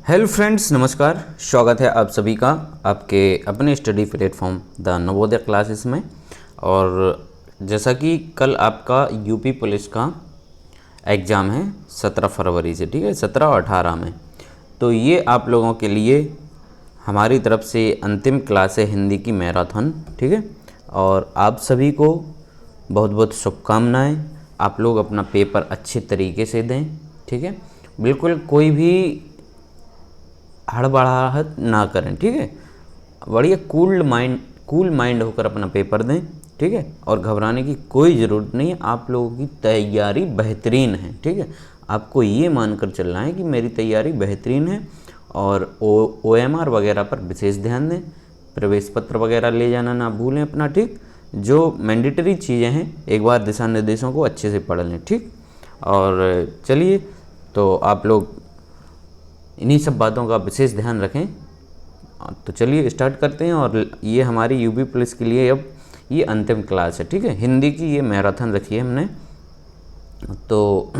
Hello friends, नमस्कार। स्वागत है आप सभी का आपके अपने study platform the Navodaya classes में। और जैसा कि कल आपका यूपी पुलिस का एग्ज़ाम है 17 फरवरी से, ठीक है, 17 और 18 में। तो ये आप लोगों के लिए हमारी तरफ से अंतिम क्लास है हिंदी की मैराथन, ठीक है। और आप सभी को बहुत बहुत शुभकामनाएं। आप लोग अपना पेपर अच्छे तरीके से दें, ठीक है। बिल्कुल कोई भी हड़बड़ाहट ना करें, ठीक है। बढ़िया कूल माइंड होकर अपना पेपर दें, ठीक है। और घबराने की कोई ज़रूरत नहीं है। आप लोगों की तैयारी बेहतरीन है, ठीक है। आपको ये मानकर चलना है कि मेरी तैयारी बेहतरीन है। और OMR वगैरह पर विशेष ध्यान दें। प्रवेश पत्र वगैरह ले जाना ना भूलें अपना, ठीक। जो मैंडेटरी चीज़ें हैं एक बार दिशा निर्देशों को अच्छे से पढ़ लें, ठीक। और चलिए, तो आप लोग इन्हीं सब बातों का विशेष ध्यान रखें। तो चलिए स्टार्ट करते हैं। और ये हमारी यूपी पुलिस के लिए अब ये अंतिम क्लास है, ठीक है। हिंदी की ये मैराथन रखी है हमने, तो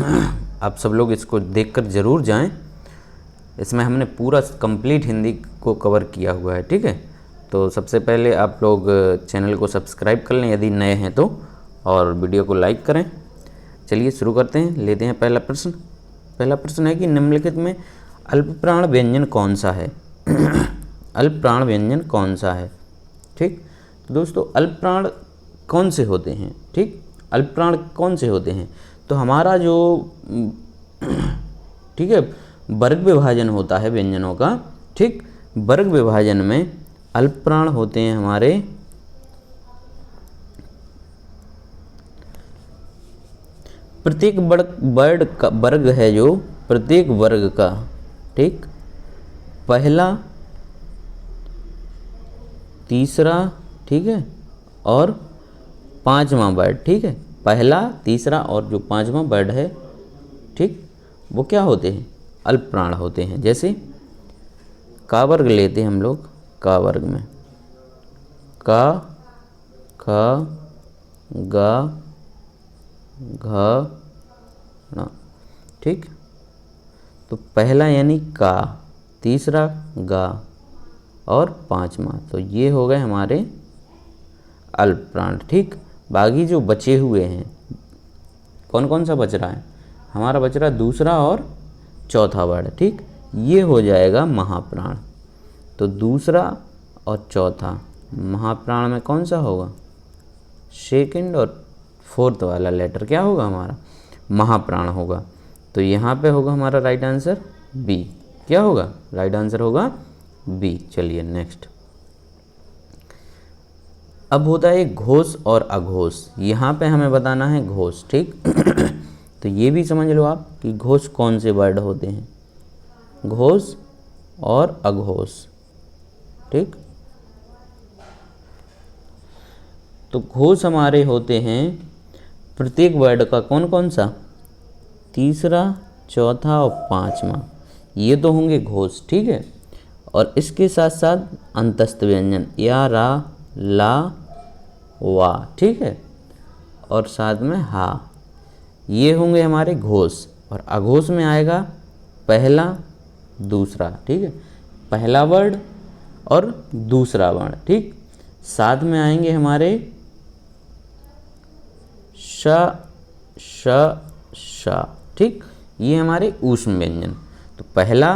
आप सब लोग इसको देखकर ज़रूर जाएं। इसमें हमने पूरा कंप्लीट हिंदी को कवर किया हुआ है, ठीक है। तो सबसे पहले आप लोग चैनल को सब्सक्राइब कर लें यदि नए हैं तो, और वीडियो को लाइक करें। चलिए शुरू करते हैं, लेते हैं पहला प्रश्न। पहला प्रश्न है कि निम्नलिखित में अल्पप्राण व्यंजन कौन सा है? अल्पप्राण व्यंजन कौन सा है, ठीक। तो दोस्तों अल्पप्राण कौन से होते हैं, ठीक। अल्पप्राण कौन से होते हैं? तो हमारा जो ठीक है वर्ग विभाजन होता है व्यंजनों का, ठीक। वर्ग विभाजन में अल्पप्राण होते हैं हमारे प्रत्येक वर्ग है जो प्रत्येक वर्ग का, ठीक, पहला, तीसरा, ठीक है, और पांचवा वर्ड, ठीक है। पहला, तीसरा और जो पांचवा वर्ड है, ठीक, वो क्या होते हैं? अल्पप्राण होते हैं। जैसे का वर्ग लेते हैं हम लोग, का वर्ग में का, ख, ग, घ, ण, ठीक। तो पहला यानी का, तीसरा गा और पांचवा, तो ये हो गए हमारे अल्पप्राण, ठीक। बाकी जो बचे हुए हैं, कौन कौन सा बच रहा है? हमारा बच रहा है दूसरा और चौथा वर्ड, ठीक। ये हो जाएगा महाप्राण। तो दूसरा और चौथा महाप्राण में कौन सा होगा? सेकंड और फोर्थ वाला लेटर क्या होगा? हमारा महाप्राण होगा। तो यहाँ पे होगा हमारा राइट आंसर बी। क्या होगा? राइट आंसर होगा बी। चलिए नेक्स्ट। अब होता है घोष और अघोष। यहाँ पे हमें बताना है घोष, ठीक। तो ये भी समझ लो आप कि घोष कौन से वर्ड होते हैं, घोष और अघोष, ठीक। तो घोष हमारे होते हैं प्रत्येक वर्ड का कौन कौन सा? तीसरा, चौथा और पांचवा, ये तो होंगे घोष, ठीक है। और इसके साथ साथ अंतस्थ व्यंजन या, रा, ला, वा, ठीक है, और साथ में हा, ये होंगे हमारे घोष। और अघोष में आएगा पहला, दूसरा, ठीक है, पहला वर्ड और दूसरा वर्ड, ठीक। साथ में आएंगे हमारे श, श, श, ठीक। ये हमारे ऊष्म व्यंजन। तो पहला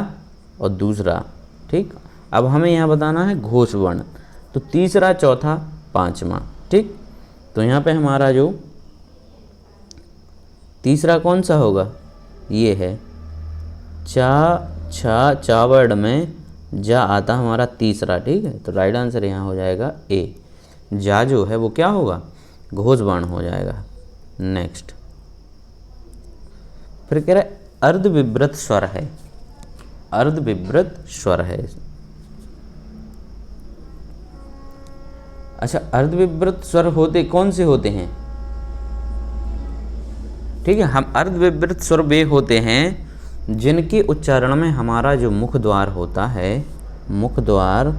और दूसरा, ठीक। अब हमें यहाँ बताना है घोष वर्ण। तो तीसरा, चौथा, पांचवा, ठीक। तो यहाँ पे हमारा जो तीसरा कौन सा होगा? ये है चा, छा, चा वर्ड में जा आता हमारा तीसरा, ठीक है। तो राइट आंसर यहाँ हो जाएगा ए। जा जो है वो क्या होगा? घोष वर्ण हो जाएगा। नेक्स्ट, फिर कह रहा है अर्धविवृत स्वर है। अर्धविवृत स्वर है। अच्छा, अर्धविवृत स्वर होते कौन से होते हैं? ठीक है, हम अर्धविवृत स्वर वे होते हैं जिनके उच्चारण में हमारा जो मुख द्वार होता है, मुख द्वार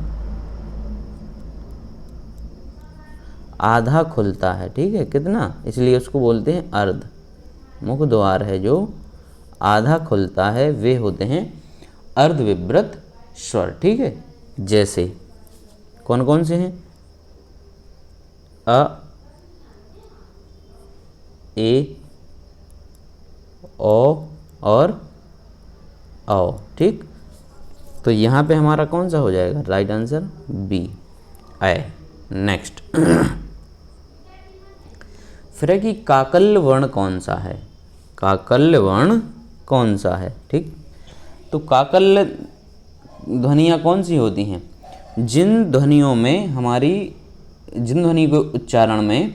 आधा खुलता है, ठीक है, कितना, इसलिए उसको बोलते हैं अर्ध। मुख द्वार है जो आधा खुलता है वे होते हैं अर्धविव्रत स्वर, ठीक है। जैसे कौन कौन से हैं? अ, ए, ओ और औ, ठीक। तो यहाँ पे हमारा कौन सा हो जाएगा? राइट आंसर बी, ए। नेक्स्ट फिर है कि काकल्य वर्ण कौन सा है? काकल्य वर्ण कौन सा है, ठीक। तो काकल्य ध्वनियाँ कौन सी होती हैं? जिन ध्वनियों में जिन ध्वनि के उच्चारण में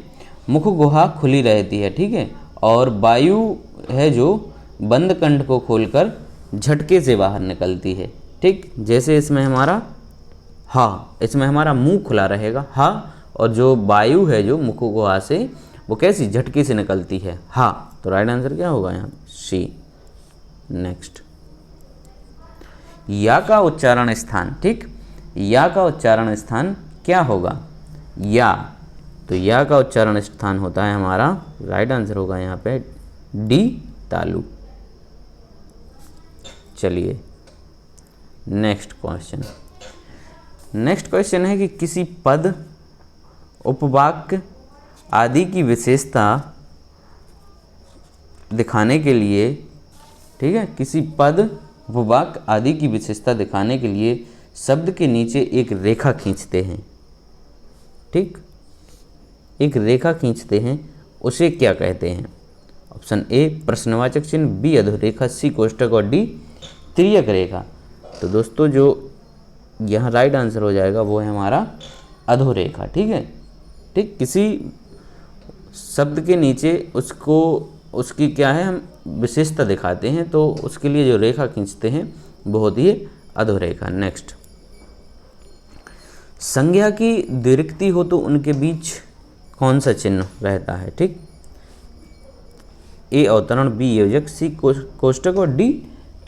मुख गुहा खुली रहती है, ठीक है, और वायु है जो बंद कंठ को खोलकर झटके से बाहर निकलती है, ठीक। जैसे इसमें हमारा हा, इसमें हमारा मुंह खुला रहेगा हा, और जो वायु है जो मुख गुहा से वो कैसी झटके से निकलती है, हा। तो राइट आंसर क्या होगा यहाँ? सी। नेक्स्ट या का उच्चारण स्थान, ठीक। या का उच्चारण स्थान क्या होगा? या। तो या का उच्चारण स्थान होता है हमारा, राइट आंसर होगा यहाँ पे डी, तालु। चलिए नेक्स्ट क्वेश्चन है कि किसी पद, उपवाक्य आदि की विशेषता दिखाने के लिए, ठीक है, किसी पद, उपवाक्य आदि की विशेषता दिखाने के लिए शब्द के नीचे एक रेखा खींचते हैं, ठीक। एक रेखा खींचते हैं, उसे क्या कहते हैं? ऑप्शन ए प्रश्नवाचक चिन्ह, बी अधोरेखा, सी कोष्ठक और डी तिर्यक रेखा। तो दोस्तों जो यहाँ राइट आंसर हो जाएगा वो है हमारा अधोरेखा, ठीक है, ठीक। किसी शब्द के नीचे उसकी क्या है, हम विशेषता दिखाते हैं, तो उसके लिए जो रेखा खींचते हैं वो होती है अधोरेखा। नेक्स्ट संज्ञा की द्विरुक्ति हो तो उनके बीच कौन सा चिन्ह रहता है, ठीक। ए अवतरण, बी योजक, सी कोष्ठक और डी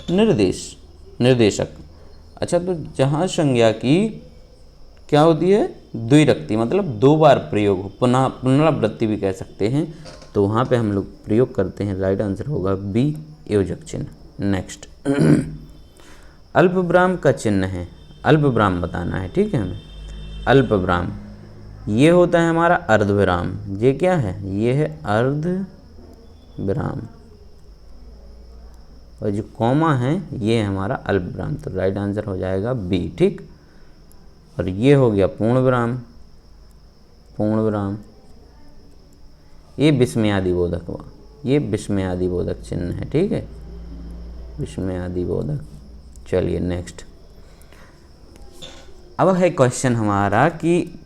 निर्देशक। अच्छा, तो जहाँ संज्ञा की क्या होती है? द्विरुक्ति, मतलब दो बार प्रयोग हो, पुनरावृत्ति भी कह सकते हैं, तो वहाँ पे हम लोग प्रयोग करते हैं, राइट आंसर होगा बी योजक चिन्ह। नेक्स्ट अल्पविराम का चिन्ह है, अल्पविराम बताना है, ठीक है हमें। अल्पविराम ये होता है हमारा अर्धविराम, ये क्या है? ये है अर्धविराम, और जो कॉमा है ये है हमारा अल्पविराम। तो राइट आंसर हो जाएगा बी, ठीक। और ये हो गया पूर्ण विराम, पूर्ण विराम, ये विस्मयादि बोधक हुआ, ये विस्मयादि बोधक चिन्ह है, ठीक है, विस्मयादि बोधक। चलिए नेक्स्ट, अब है क्वेश्चन हमारा कि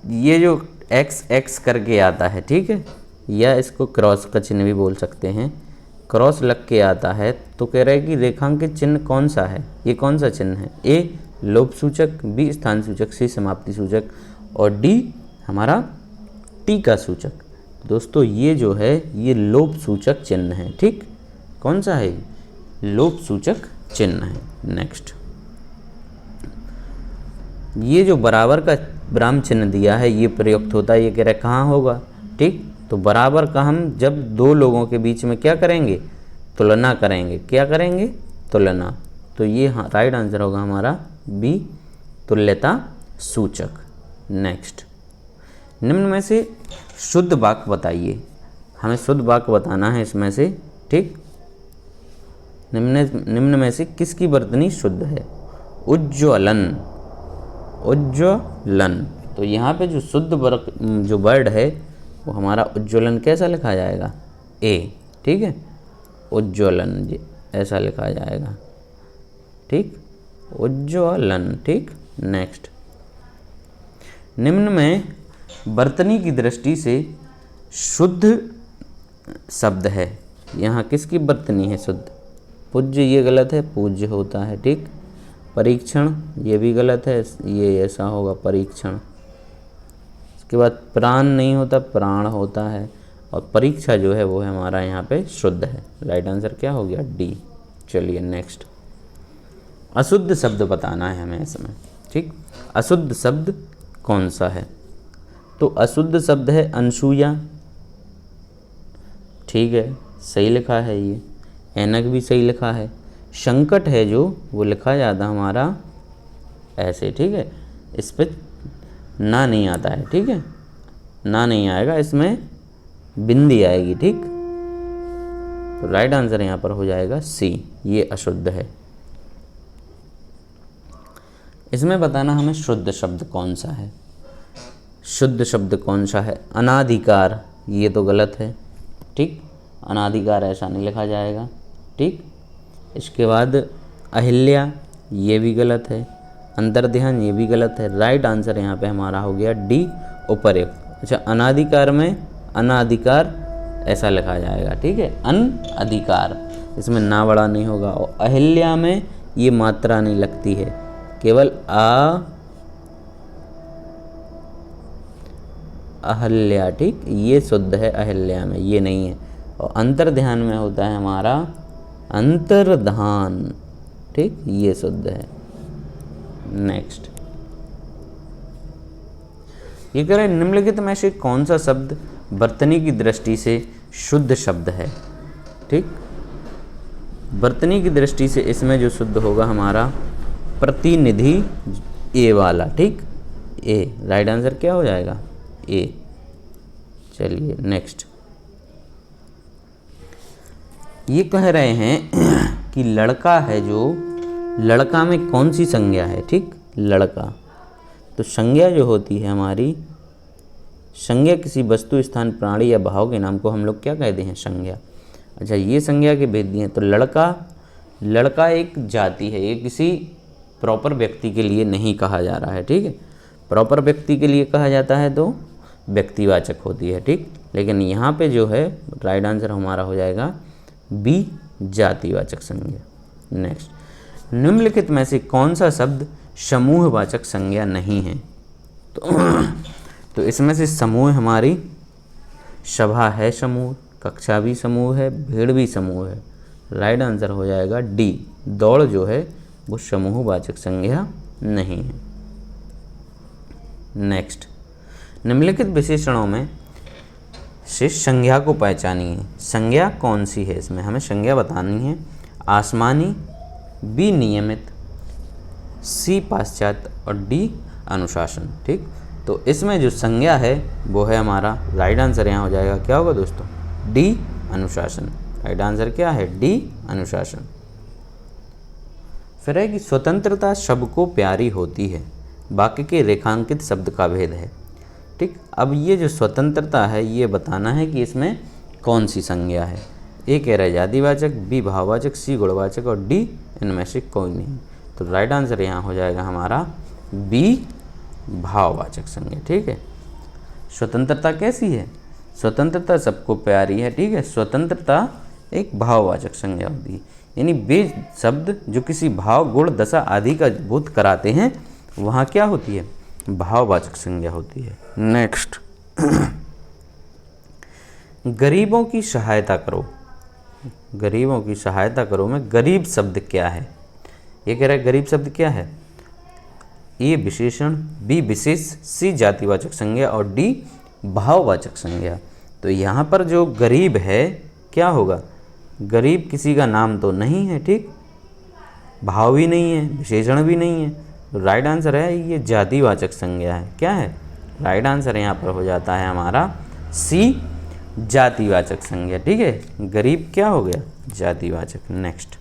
ये जो x करके आता है, ठीक है, या इसको क्रॉस का चिन्ह भी बोल सकते हैं, क्रॉस लग के आता है, तो कह रहा है कि रेखांकित चिन्ह कौन सा है? ये कौन सा चिन्ह है? ए लोप सूचक, बी स्थान सूचक, सी समाप्ति सूचक और डी हमारा टीका सूचक। दोस्तों ये जो है ये लोप सूचक चिन्ह है, ठीक। कौन सा है? लोप सूचक चिन्ह है। नेक्स्ट ये जो बराबर का विराम चिन्ह दिया है ये प्रयुक्त होता है, ये कह रहा है कहाँ होगा, ठीक। तो बराबर का हम जब दो लोगों के बीच में क्या करेंगे? तुलना करेंगे। क्या करेंगे? तुलना। तो ये हाँ राइट आंसर होगा हमारा बी तुल्यता सूचक। नेक्स्ट निम्न में से शुद्ध वाक्य बताइए, हमें शुद्ध वाक्य बताना है इसमें से, ठीक। निम्न में से किसकी वर्तनी शुद्ध है? उज्ज्वलन, उज्ज्वलन। तो यहाँ पे जो शुद्ध जो वर्ड है वो हमारा उज्ज्वलन कैसा लिखा जाएगा? ए, ठीक है, उज्ज्वलन जी ऐसा लिखा जाएगा, ठीक, उज्ज्वलन, ठीक। नेक्स्ट निम्न में वर्तनी की दृष्टि से शुद्ध शब्द है, यहाँ किसकी वर्तनी है शुद्ध? पूज्य ये गलत है, पूज्य होता है, ठीक। परीक्षण ये भी गलत है, ये ऐसा होगा परीक्षण। इसके बाद प्राण नहीं होता, प्राण होता है, और परीक्षा जो है वो है हमारा यहाँ पे शुद्ध है। राइट आंसर क्या हो गया? डी। चलिए नेक्स्ट अशुद्ध शब्द बताना है हमें इसमें, ठीक। अशुद्ध शब्द कौन सा है? तो अशुद्ध शब्द है अनसूया, ठीक है, सही लिखा है ये। ऐनक भी सही लिखा है। संकट है जो वो लिखा जाता हमारा ऐसे, ठीक है। इस पे ना नहीं आता है, ठीक है, ना नहीं आएगा, इसमें बिंदी आएगी, ठीक। तो राइट आंसर यहाँ पर हो जाएगा सी, ये अशुद्ध है। इसमें बताना हमें शुद्ध शब्द कौन सा है। शुद्ध शब्द कौन सा है? अनाधिकार, ये तो गलत है, ठीक। अनाधिकार ऐसा नहीं लिखा जाएगा, ठीक। इसके बाद अहिल्या, ये भी गलत है। अंतर्ध्यान, ये भी गलत है। राइट आंसर यहाँ पे हमारा हो गया डी, उपर्युक्त। अच्छा, अनाधिकार में अनाधिकार ऐसा लिखा जाएगा, ठीक है, अनअधिकार, इसमें ना बड़ा नहीं होगा। और अहिल्या में ये मात्रा नहीं लगती है, केवल अहल्या, ठीक, ये शुद्ध है अहिल्या में, ये नहीं है। और अंतर्ध्यान में होता है हमारा अंतर्धान, ठीक, ये शुद्ध है। नेक्स्ट, ये कह रहे हैं निम्नलिखित में से कौन सा शब्द वर्तनी की दृष्टि से शुद्ध शब्द है, ठीक। वर्तनी की दृष्टि से इसमें जो शुद्ध होगा हमारा प्रतिनिधि, ए वाला, ठीक, ए। राइट आंसर क्या हो जाएगा? ए। चलिए नेक्स्ट, ये कह रहे हैं कि लड़का है जो, लड़का में कौन सी संज्ञा है, ठीक, लड़का। तो संज्ञा जो होती है हमारी, संज्ञा किसी वस्तु, स्थान, प्राणी या भाव के नाम को हम लोग क्या कहते हैं? संज्ञा। अच्छा, ये संज्ञा के भेद दिए हैं। तो लड़का, लड़का एक जाति है, ये किसी प्रॉपर व्यक्ति के लिए नहीं कहा जा रहा है, ठीक है। प्रॉपर व्यक्ति के लिए कहा जाता है तो व्यक्तिवाचक होती है, ठीक। लेकिन यहाँ पे जो है राइट आंसर हमारा हो जाएगा बी, जातिवाचक संज्ञा। नेक्स्ट, निम्नलिखित में से कौन सा शब्द समूहवाचक संज्ञा नहीं है? तो इसमें से समूह हमारी सभा है समूह, कक्षा भी समूह है, भीड़ भी समूह है। राइट आंसर हो जाएगा डी, दौड़ जो है वो समूहवाचक संज्ञा नहीं है। नेक्स्ट, निम्नलिखित विशेषणों में से संज्ञा को पहचानिए। संज्ञा कौन सी है? इसमें हमें संज्ञा बतानी है। आसमानी, बी नियमित, सी पाश्चात्य और डी अनुशासन, ठीक। तो इसमें जो संज्ञा है वो है हमारा, राइट आंसर यहाँ हो जाएगा क्या होगा दोस्तों? डी, अनुशासन। राइट आंसर क्या है? डी, अनुशासन। फिर है कि स्वतंत्रता सबको प्यारी होती है, वाक्य के रेखांकित शब्द का भेद है, ठीक। अब ये जो स्वतंत्रता है ये बताना है कि इसमें कौन सी संज्ञा है। ए कह रहा है जातिवाचक, बी भाववाचक, सी गुणवाचक और डी इनमें से कोई नहीं। तो राइट आंसर यहाँ हो जाएगा हमारा बी, भाववाचक संज्ञा, ठीक है। स्वतंत्रता कैसी है? स्वतंत्रता सबको प्यारी है, ठीक है। स्वतंत्रता एक भाववाचक संज्ञा होती है, यानी वे शब्द जो किसी भाव, गुण, दशा आदि का बोध कराते हैं वहाँ क्या होती है? भाववाचक संज्ञा होती है। नेक्स्ट, गरीबों की सहायता करो। गरीबों की सहायता करो में गरीब शब्द क्या है? ये कह रहा है गरीब शब्द क्या है? ए विशेषण, बी विशेष, सी जातिवाचक संज्ञा और डी भाववाचक संज्ञा। तो यहाँ पर जो गरीब है क्या होगा? गरीब किसी का नाम तो नहीं है, ठीक, भाव भी नहीं है, विशेषण भी नहीं है। तो राइट आंसर है ये जातिवाचक संज्ञा है। क्या है? राइट आंसर यहाँ पर हो जाता है हमारा सी, जातिवाचक संज्ञा, ठीक है। गरीब क्या हो गया? जातिवाचक। नेक्स्ट,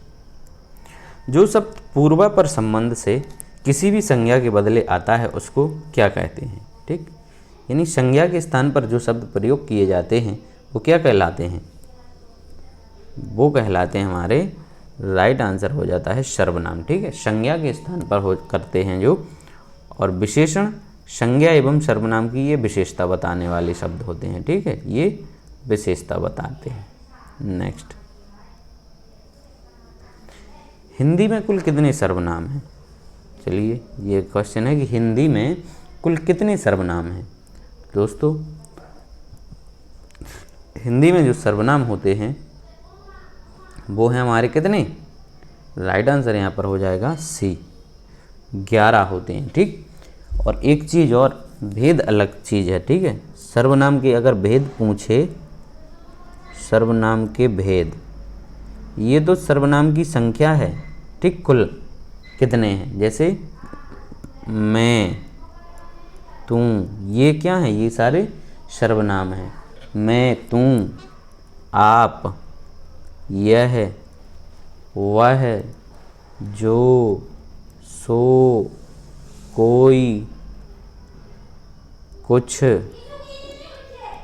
जो शब्द पूर्वापर संबंध से किसी भी संज्ञा के बदले आता है उसको क्या कहते हैं, ठीक। यानी संज्ञा के स्थान पर जो शब्द प्रयोग किए जाते हैं वो क्या कहलाते हैं? वो कहलाते हैं हमारे, राइट आंसर हो जाता है सर्वनाम, ठीक है। संज्ञा के स्थान पर हो करते हैं जो, और विशेषण संज्ञा एवं सर्वनाम की ये विशेषता बताने वाले शब्द होते हैं, ठीक है, ये विशेषता बताते हैं। नेक्स्ट, हिंदी में कुल कितने सर्वनाम हैं? चलिए ये क्वेश्चन है कि हिंदी में कुल कितने सर्वनाम हैं। दोस्तों, हिंदी में जो सर्वनाम होते हैं वो हैं हमारे कितने? राइट आंसर यहाँ पर हो जाएगा सी, 11 होते हैं, ठीक। और एक चीज़ और, भेद अलग चीज़ है, ठीक है। सर्वनाम के अगर भेद पूछे, सर्वनाम के भेद, ये तो सर्वनाम की संख्या है, ठीक, कुल कितने हैं, जैसे मैं, तू, ये क्या है, ये सारे सर्वनाम हैं। मैं, तू, आप, यह, वह, जो, सो, कोई, कुछ,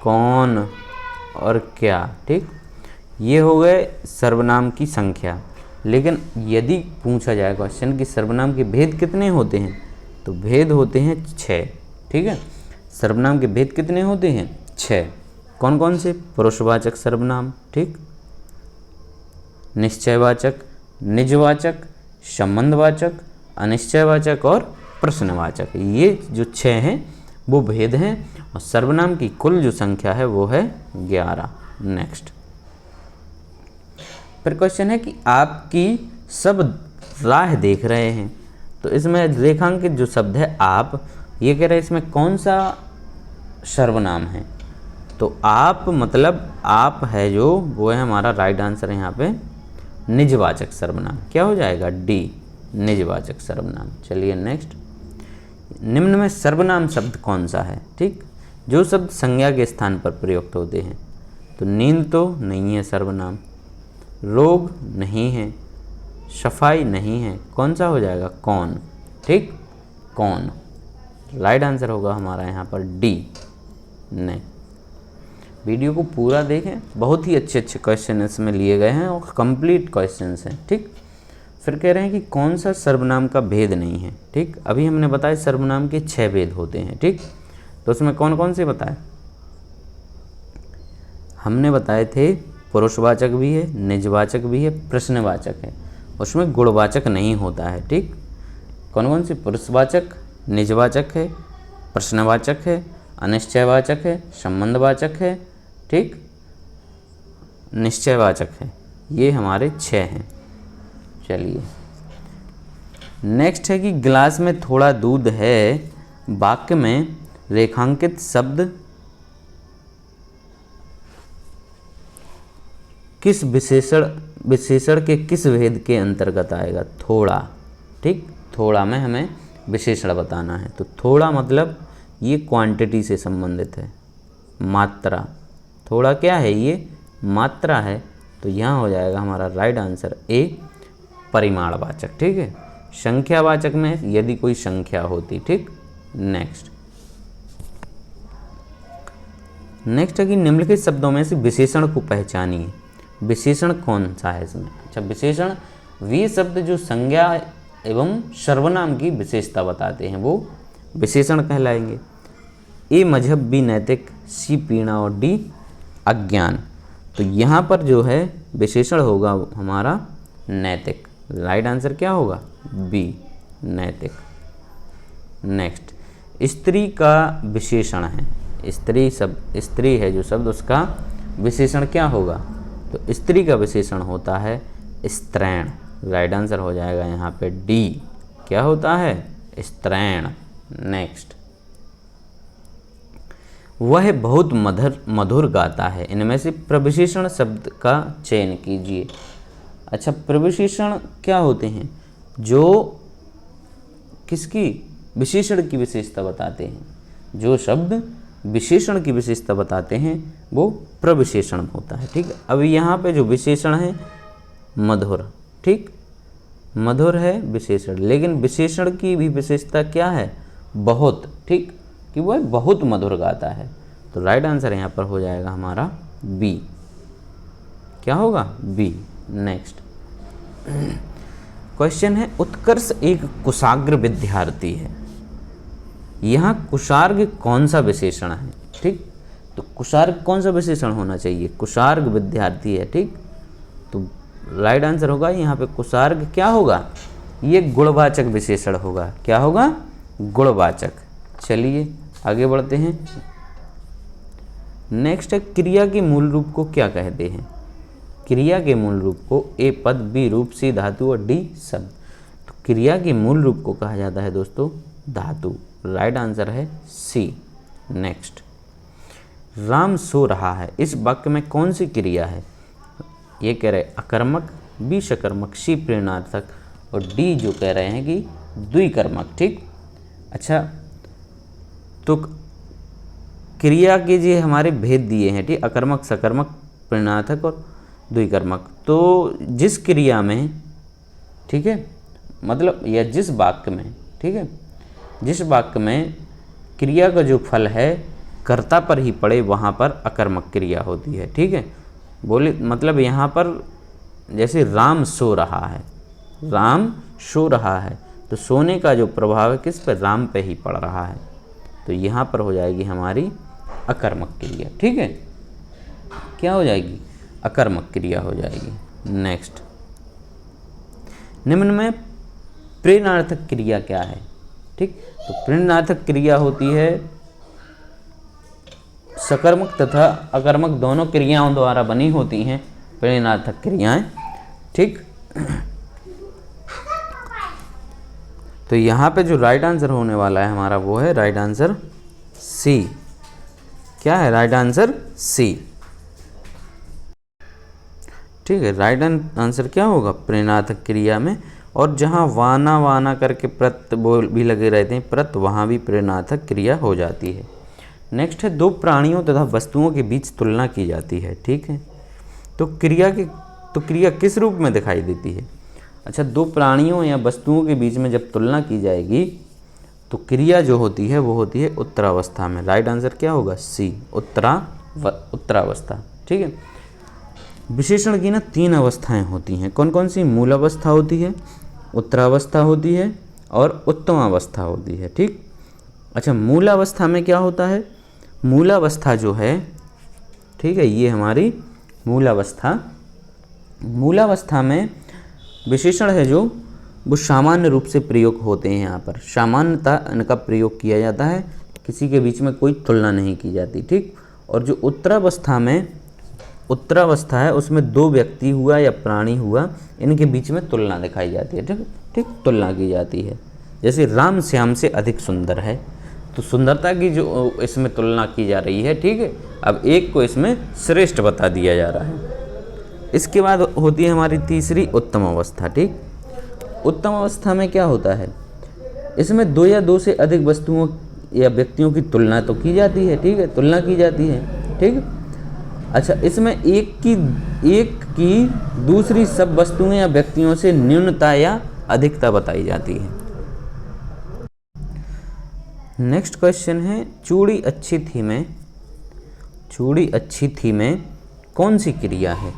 कौन और क्या, ठीक। ये हो गए सर्वनाम की संख्या। लेकिन यदि पूछा जाए क्वेश्चन कि सर्वनाम के भेद कितने होते हैं, तो भेद होते हैं 6, ठीक है। सर्वनाम के भेद कितने होते हैं? 6। कौन कौन से? पुरुषवाचक सर्वनाम, ठीक, निश्चयवाचक, निजवाचक, संबंधवाचक, अनिश्चयवाचक और प्रश्नवाचक। ये जो 6 हैं वो भेद हैं, और सर्वनाम की कुल जो संख्या है वो है 11। नेक्स्ट, फिर क्वेश्चन है कि आपकी सब राह देख रहे हैं, तो इसमें रेखांकित जो शब्द है आप, ये कह रहे हैं इसमें कौन सा सर्वनाम है? तो आप मतलब आप है जो, वो है हमारा राइट आंसर है यहाँ पे निजवाचक सर्वनाम। क्या हो जाएगा? डी, निजवाचक सर्वनाम। चलिए नेक्स्ट, निम्न में सर्वनाम शब्द कौन सा है? ठीक, जो शब्द संज्ञा के स्थान पर प्रयुक्त होते हैं। तो नींद तो नहीं है सर्वनाम, रोग नहीं है, सफाई नहीं है, कौन सा हो जाएगा? कौन, ठीक, कौन। राइट आंसर होगा हमारा यहाँ पर डी। नहीं, वीडियो को पूरा देखें, बहुत ही अच्छे अच्छे क्वेश्चन इसमें लिए गए हैं और कंप्लीट क्वेश्चंस हैं, ठीक। फिर कह रहे हैं कि कौन सा सर्वनाम का भेद नहीं है, ठीक। अभी हमने बताया सर्वनाम के 6 भेद होते हैं, ठीक। तो उसमें कौन कौन से बताए? हमने बताए थे पुरुषवाचक भी है, निजवाचक भी है, प्रश्नवाचक है, उसमें गुणवाचक नहीं होता है, ठीक। कौन कौन से? पुरुषवाचक, निजवाचक है, प्रश्नवाचक है, अनिश्चयवाचक है, संबंधवाचक है, ठीक, निश्चयवाचक है। ये हमारे 6 हैं। चलिए नेक्स्ट है कि गिलास में थोड़ा दूध है, वाक्य में रेखांकित शब्द किस विशेषण के किस भेद के अंतर्गत आएगा? थोड़ा, ठीक, थोड़ा में हमें विशेषण बताना है। तो थोड़ा मतलब ये क्वांटिटी से संबंधित है, मात्रा। थोड़ा क्या है? ये मात्रा है। तो यहाँ हो जाएगा हमारा राइट आंसर ए, परिमाणवाचक, ठीक है। संख्यावाचक में यदि कोई संख्या होती, ठीक। नेक्स्ट है कि निम्नलिखित शब्दों में से विशेषण को पहचानिए। विशेषण कौन सा है इसमें? अच्छा, विशेषण वे शब्द जो संज्ञा एवं सर्वनाम की विशेषता बताते हैं वो विशेषण कहलाएंगे। ए मजहब, बी नैतिक, सी पीड़ा और डी अज्ञान। तो यहाँ पर जो है विशेषण होगा हमारा नैतिक। राइट आंसर क्या होगा? बी, नैतिक। नेक्स्ट, स्त्री का विशेषण है। स्त्री है जो शब्द, उसका विशेषण क्या होगा? तो स्त्री का विशेषण होता है स्त्रैण। राइट आंसर हो जाएगा यहाँ पे डी। क्या होता है? स्त्रैण। नेक्स्ट, वह बहुत मधुर गाता है। इनमें से प्रविशेषण शब्द का चयन कीजिए। अच्छा, प्रविशेषण क्या होते हैं? जो किसकी? विशेषण की विशेषता बताते हैं। जो शब्द विशेषण की विशेषता बताते हैं वो प्रविशेषण होता है, ठीक है। अब यहाँ पे जो विशेषण है मधुर, ठीक, मधुर है विशेषण, लेकिन विशेषण की भी विशेषता क्या है? बहुत, ठीक, कि वह बहुत मधुर गाता है। तो राइट आंसर यहाँ पर हो जाएगा हमारा बी। क्या होगा? बी। नेक्स्ट क्वेश्चन है, उत्कर्ष एक कुशाग्र विद्यार्थी है। यहाँ कुशार्ग कौन सा विशेषण है? ठीक, तो कुशार्ग कौन सा विशेषण होना चाहिए? कुशार्ग विद्यार्थी है, ठीक। तो राइट आंसर होगा यहाँ पे कुशार्ग क्या होगा? ये गुणवाचक विशेषण होगा। क्या होगा? गुणवाचक। चलिए आगे बढ़ते हैं। नेक्स्ट है, क्रिया के मूल रूप को क्या कहते हैं? क्रिया के मूल रूप को ए पद, बी रूप, सी धातु और डी शब्द। तो क्रिया के मूल रूप को कहा जाता है दोस्तों धातु। राइट आंसर है सी। नेक्स्ट, राम सो रहा है। इस वाक्य में कौन सी क्रिया है? ये कह रहे अकर्मक, बी सकर्मक, सी प्रेरणार्थक और डी जो कह रहे हैं कि द्विकर्मक। ठीक, अच्छा तो क्रिया के जो हमारे भेद दिए हैं, ठीक, अकर्मक, सकर्मक, प्रेरणार्थक और द्विकर्मक। तो जिस क्रिया में, ठीक है, मतलब या जिस वाक्य में, ठीक है, जिस वाक्य में क्रिया का जो फल है कर्ता पर ही पड़े वहाँ पर अकर्मक क्रिया होती है। ठीक है, बोले मतलब यहाँ पर जैसे राम सो रहा है, राम सो रहा है, तो सोने का जो प्रभाव है किस पर, राम पे ही पड़ रहा है, तो यहाँ पर हो जाएगी हमारी अकर्मक क्रिया। ठीक है, क्या हो जाएगी, अकर्मक क्रिया हो जाएगी। नेक्स्ट, निम्न में प्रेरणार्थक क्रिया क्या है। ठीक, तो प्रेरणार्थक क्रिया होती है सकर्मक तथा अकर्मक दोनों क्रियाओं द्वारा बनी होती हैं प्रेरणार्थक क्रियाएं। ठीक, तो यहाँ पे जो राइट आंसर होने वाला है हमारा वो है राइट आंसर सी। क्या है राइट आंसर, सी। ठीक है, राइट आंसर क्या होगा, प्रेरणार्थक क्रिया में, और जहाँ वाना वाना करके प्रत बोल भी लगे रहते हैं, प्रत, वहाँ भी प्रेरणार्थक क्रिया हो जाती है। नेक्स्ट है दो प्राणियों तथा वस्तुओं के बीच तुलना की जाती है। ठीक है, तो क्रिया किस रूप में दिखाई देती है। अच्छा, दो प्राणियों या वस्तुओं के बीच में जब तुलना की जाएगी तो क्रिया जो होती है वो होती है उत्तरावस्था में। राइट आंसर क्या होगा, सी, उत्तरावस्था। ठीक है, विशेषण की ना 3 अवस्थाएं होती हैं। कौन कौन सी, मूल अवस्था होती है, उत्तरावस्था होती है और उत्तम अवस्था होती है। ठीक, अच्छा, मूलावस्था में क्या होता है, मूलावस्था जो है, ठीक है, ये हमारी मूलावस्था में विशेषण है जो वो सामान्य रूप से प्रयोग होते हैं। यहाँ पर सामान्यता इनका प्रयोग किया जाता है, किसी के बीच में कोई तुलना नहीं की जाती। ठीक, और जो उत्तरावस्था है उसमें 2 व्यक्ति हुआ या प्राणी हुआ, इनके बीच में तुलना दिखाई जाती है। ठीक, तुलना की जाती है। जैसे राम श्याम से अधिक सुंदर है, तो सुंदरता की जो इसमें तुलना की जा रही है। ठीक है, अब एक को इसमें श्रेष्ठ बता दिया जा रहा है। इसके बाद होती है हमारी तीसरी उत्तम अवस्था। ठीक, उत्तम अवस्था में क्या होता है, इसमें 2 या 2 से अधिक वस्तुओं या व्यक्तियों की तुलना तो की जाती है। ठीक है, तुलना की जाती है। ठीक, अच्छा, इसमें एक की दूसरी सब वस्तुओं या व्यक्तियों से न्यूनता या अधिकता बताई जाती है। नेक्स्ट क्वेश्चन है, चूड़ी अच्छी थी में कौन सी क्रिया है।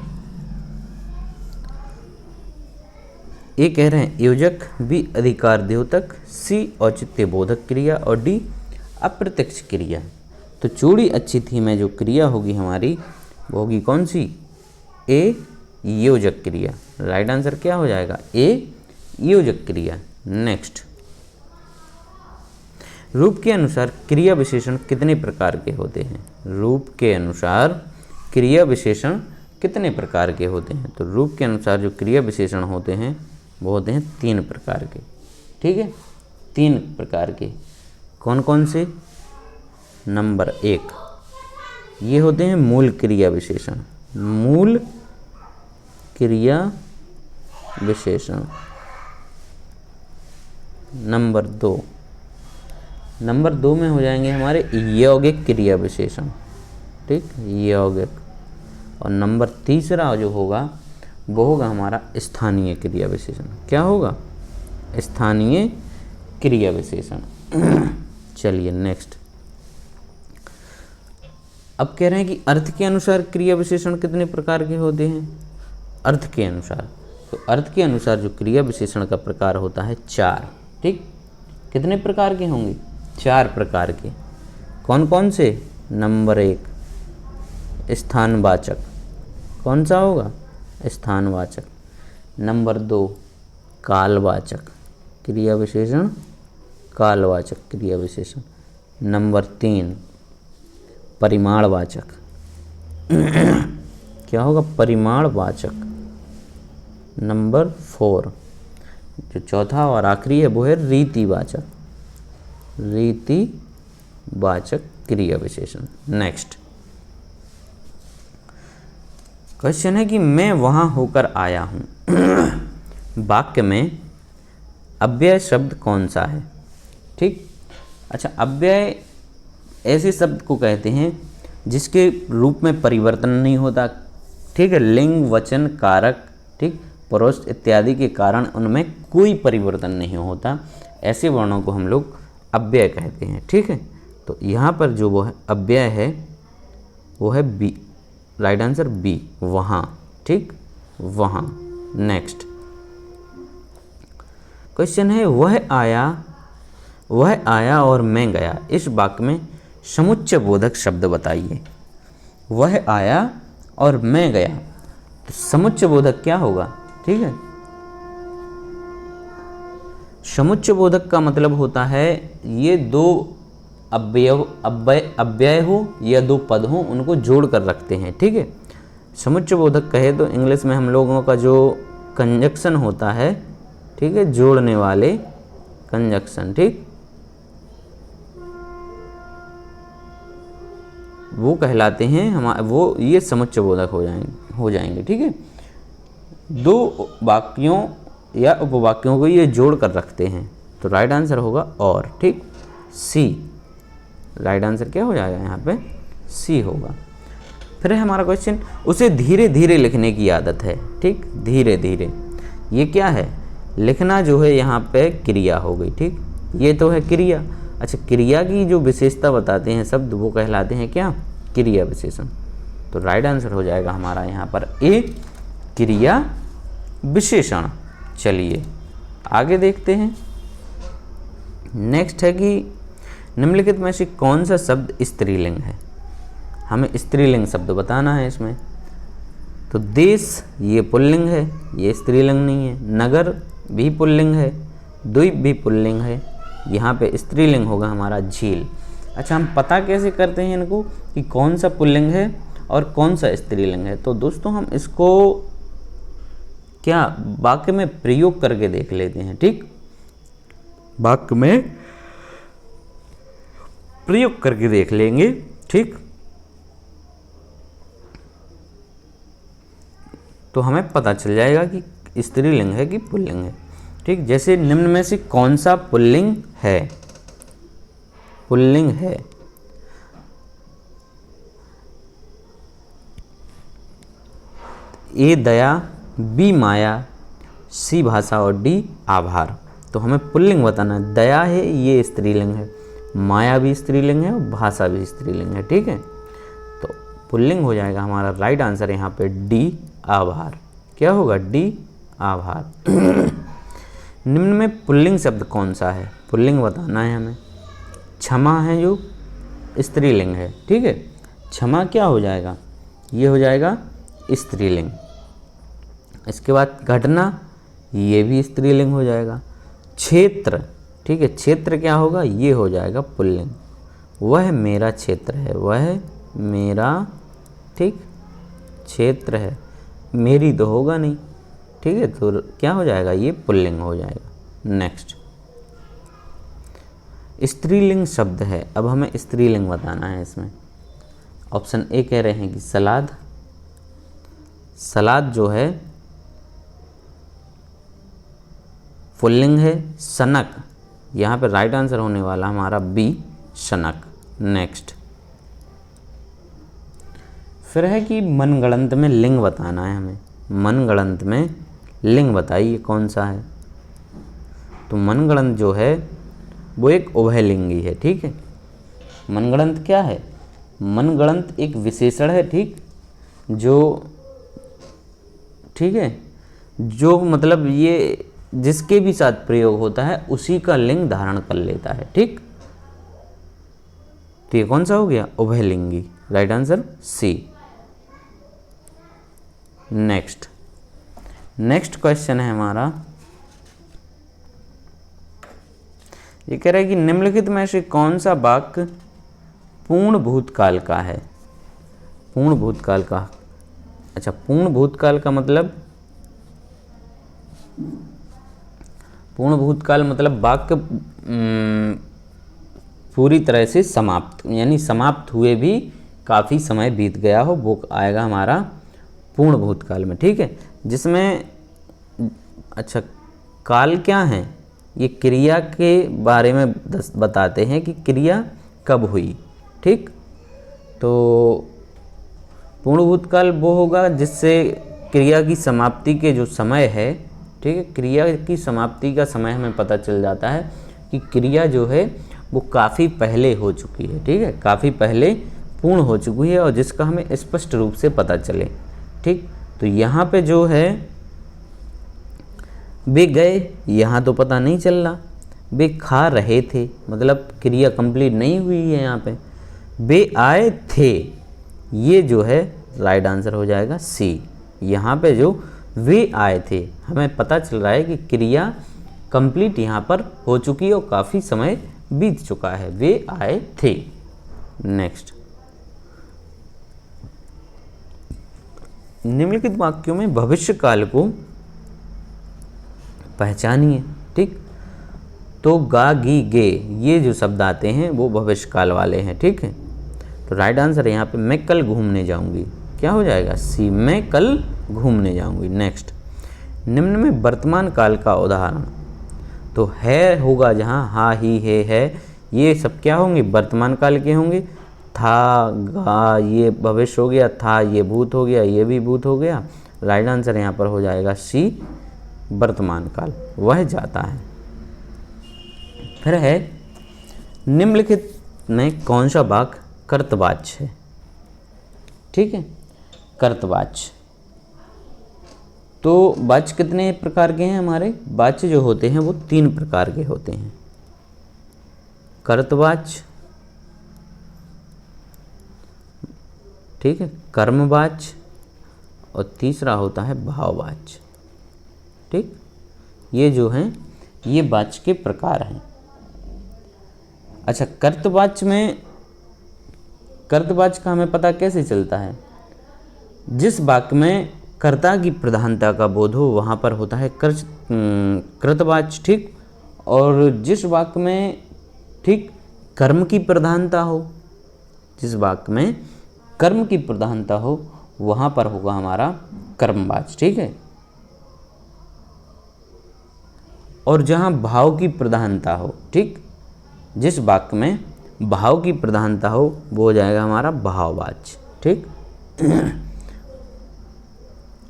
ए कह रहे हैं योजक, बी अधिकार द्योतक, सी औचित्य बोधक क्रिया और डी अप्रत्यक्ष क्रिया। तो चूड़ी अच्छी थी में जो क्रिया होगी हमारी वो होगी कौन सी, ए योजक क्रिया। राइट आंसर क्या हो जाएगा, ए योजक क्रिया। नेक्स्ट, रूप के अनुसार क्रिया विशेषण कितने प्रकार के होते हैं। रूप के अनुसार क्रिया विशेषण कितने प्रकार के होते हैं। तो रूप के अनुसार जो क्रिया विशेषण होते हैं वो होते हैं 3 प्रकार के। ठीक है, 3 प्रकार के। कौन कौन से, नंबर 1 ये होते हैं मूल क्रिया विशेषण, मूल क्रिया विशेषण। नंबर 2 में हो जाएंगे हमारे यौगिक क्रिया विशेषण। ठीक, यौगिक। और नंबर 3 जो होगा वो होगा हमारा स्थानीय क्रिया विशेषण। क्या होगा, स्थानीय क्रिया विशेषण। चलिए नेक्स्ट, अब कह रहे हैं कि अर्थ के अनुसार क्रिया विशेषण कितने प्रकार के होते हैं। अर्थ के अनुसार, तो अर्थ के अनुसार जो क्रिया विशेषण का प्रकार होता है 4। ठीक, कितने प्रकार के होंगे, 4 प्रकार के। कौन कौन से, नंबर 1 स्थानवाचक, कौन सा होगा, स्थानवाचक। नंबर 2 कालवाचक क्रिया विशेषण, कालवाचक क्रिया विशेषण। नंबर 3 परिमाणवाचक क्या होगा, परिमाणवाचक। नंबर 4 जो चौथा और आखिरी है वो है रीतिवाचक, रीतिवाचक क्रिया विशेषण। नेक्स्ट क्वेश्चन है कि मैं वहाँ होकर आया हूँ। वाक्य में अव्यय शब्द कौन सा है? ठीक। अच्छा, अव्यय ऐसे शब्द को कहते हैं जिसके रूप में परिवर्तन नहीं होता। ठीक है, लिंग, वचन, कारक, ठीक, परोष्ठ इत्यादि के कारण उनमें कोई परिवर्तन नहीं होता, ऐसे वर्णों को हम लोग अव्यय कहते हैं। ठीक है, तो यहाँ पर जो वो है अव्यय है वो है बी, राइट आंसर बी, वहाँ। ठीक, वहाँ। नेक्स्ट क्वेश्चन है, वह आया और मैं गया, इस वाक्य में समुच्चय बोधक शब्द बताइए। वह आया और मैं गया, तो समुच्चय बोधक क्या होगा? ठीक है, समुच्चय बोधक का मतलब होता है ये दो अव्यय हो या दो पद हो, उनको जोड़ कर रखते हैं। ठीक है, समुच्चय बोधक कहे तो इंग्लिश में हम लोगों का जो कंजक्शन होता है, ठीक है, जोड़ने वाले कंजक्शन, ठीक, वो कहलाते हैं वो ये समुच्चय बोधक हो जाएंगे। ठीक है, दो वाक्यों या उपवाक्यों को ये जोड़ कर रखते हैं, तो राइट आंसर होगा और। ठीक, सी, राइट आंसर क्या हो जाएगा यहाँ पे? सी होगा। फिर है हमारा क्वेश्चन, उसे धीरे धीरे लिखने की आदत है। ठीक, धीरे धीरे, ये क्या है? लिखना जो है यहाँ पे क्रिया हो गई। ठीक, ये तो है क्रिया। अच्छा, क्रिया की जो विशेषता बताते हैं शब्द वो कहलाते हैं क्या? क्रिया विशेषण। तो राइट आंसर हो जाएगा हमारा यहाँ पर ए, क्रिया विशेषण। चलिए आगे देखते हैं। नेक्स्ट है कि निम्नलिखित में से कौन सा शब्द स्त्रीलिंग है? हमें स्त्रीलिंग शब्द बताना है इसमें। तो देश ये पुल्लिंग है, ये स्त्रीलिंग नहीं है। नगर भी पुल्लिंग है, द्वीप भी पुल्लिंग है, यहाँ पे स्त्रीलिंग होगा हमारा झील। अच्छा, हम पता कैसे करते हैं इनको कि कौन सा पुल्लिंग है और कौन सा स्त्रीलिंग है? तो दोस्तों हम इसको क्या वाक्य में प्रयोग करके देख लेते हैं। ठीक, वाक्य में प्रयोग करके देख लेंगे। ठीक, तो हमें पता चल जाएगा कि स्त्रीलिंग है कि पुल्लिंग है। ठीक, जैसे निम्न में से कौन सा पुल्लिंग है? पुल्लिंग है ए दया, बी माया, सी भाषा और डी आभार। तो हमें पुल्लिंग बताना है। दया है ये स्त्रीलिंग है, माया भी स्त्रीलिंग है और भाषा भी स्त्रीलिंग है। ठीक है, तो पुल्लिंग हो जाएगा हमारा राइट आंसर यहाँ पे डी आभार। क्या होगा? डी आभार। निम्न में पुल्लिंग शब्द कौन सा है? पुल्लिंग बताना है हमें। क्षमा है जो स्त्रीलिंग है। ठीक है, क्षमा क्या हो जाएगा? ये हो जाएगा स्त्रीलिंग। इसके बाद घटना, ये भी स्त्रीलिंग हो जाएगा। क्षेत्र, ठीक है, क्षेत्र क्या होगा? ये हो जाएगा पुल्लिंग। वह मेरा क्षेत्र है, वह मेरा, ठीक, क्षेत्र है, मेरी तो होगा नहीं। ठीक है, तो क्या हो जाएगा? ये पुल्लिंग हो जाएगा। नेक्स्ट, स्त्रीलिंग शब्द है। अब हमें स्त्रीलिंग बताना है इसमें। ऑप्शन ए कह रहे हैं कि सलाद। सलाद जो है पुल्लिंग है। सनक, यहाँ पे राइट आंसर होने वाला हमारा बी, सनक। नेक्स्ट, फिर है कि मनगढ़ंत में लिंग बताना है हमें। मनगढ़ंत में लिंग बताइए कौन सा है? तो मनगढ़ंत जो है वो एक उभयलिंगी है। ठीक है, मनगढ़ंत क्या है? मनगढ़ंत एक विशेषण है। ठीक, जो, ठीक है, जो मतलब ये जिसके भी साथ प्रयोग होता है उसी का लिंग धारण कर लेता है। ठीक, तो ये कौन सा हो गया? उभयलिंगी। Right answer C. Next, next question है हमारा, ये कह रहा है कि निम्नलिखित में से कौन सा वाक्य पूर्ण भूतकाल का है? पूर्ण भूतकाल का। अच्छा, पूर्ण भूतकाल का मतलब, पूर्ण भूतकाल मतलब वाक्य पूरी तरह से समाप्त, यानी समाप्त हुए भी काफ़ी समय बीत गया हो, वो आएगा हमारा पूर्ण भूतकाल में। ठीक है, जिसमें अच्छा, काल क्या है? ये क्रिया के बारे में बताते हैं कि क्रिया कब हुई। ठीक, तो पूर्ण भूतकाल वो होगा जिससे क्रिया की समाप्ति के जो समय है, ठीक है, क्रिया की समाप्ति का समय हमें पता चल जाता है कि क्रिया जो है वो काफ़ी पहले हो चुकी है। ठीक है, काफ़ी पहले पूर्ण हो चुकी है और जिसका हमें स्पष्ट रूप से पता चले। ठीक, तो यहाँ पे जो है वे गए, यहाँ तो पता नहीं चल रहा। वे खा रहे थे, मतलब क्रिया कंप्लीट नहीं हुई है यहाँ पे। वे आए थे, ये जो है राइट आंसर हो जाएगा सी। यहाँ पे जो वे आए थे, हमें पता चल रहा है कि क्रिया कंप्लीट यहाँ पर हो चुकी है और काफ़ी समय बीत चुका है। वे आए थे। नेक्स्ट, निम्नलिखित वाक्यों में भविष्य काल को पहचानिए। ठीक, तो गा गी गे ये जो शब्द आते हैं वो भविष्य काल वाले हैं। ठीक है, तो राइट आंसर है यहाँ पे मैं कल घूमने जाऊंगी, क्या हो जाएगा सी, मैं कल घूमने जाऊंगी। नेक्स्ट, निम्न में वर्तमान काल का उदाहरण, तो है होगा जहाँ हा ही है, ये सब क्या होंगे? वर्तमान काल के होंगे। था गा ये भविष्य हो गया, था ये भूत हो गया, ये भी भूत हो गया। राइट आंसर यहाँ पर हो जाएगा सी, वर्तमान काल। वह जाता है। फिर है निम्नलिखित में कौन सा वाक्य कर्तवाच्य है? ठीक है, कर्तवाच्य। तो वाच्य कितने प्रकार के हैं? हमारे वाच्य जो होते हैं वो 3 प्रकार के होते हैं। कर्तवाच्य, ठीक है, कर्मवाच्य और तीसरा होता है भाववाच्य। ठीक, ये जो हैं ये वाच्य के प्रकार हैं। अच्छा, कर्तवाच्य में, कर्तवाच्य का हमें पता कैसे चलता है? जिस वाक्य में कर्ता की प्रधानता का बोध हो वहाँ पर होता है कृतवाच्य। ठीक, और जिस वाक्य में, ठीक, कर्म की प्रधानता हो, जिस वाक्य में कर्म की प्रधानता हो वहाँ पर होगा हमारा कर्मवाच्य। ठीक है, और जहाँ भाव की प्रधानता हो, ठीक, जिस वाक्य में भाव की प्रधानता हो वो हो जाएगा हमारा भाववाच्य। ठीक,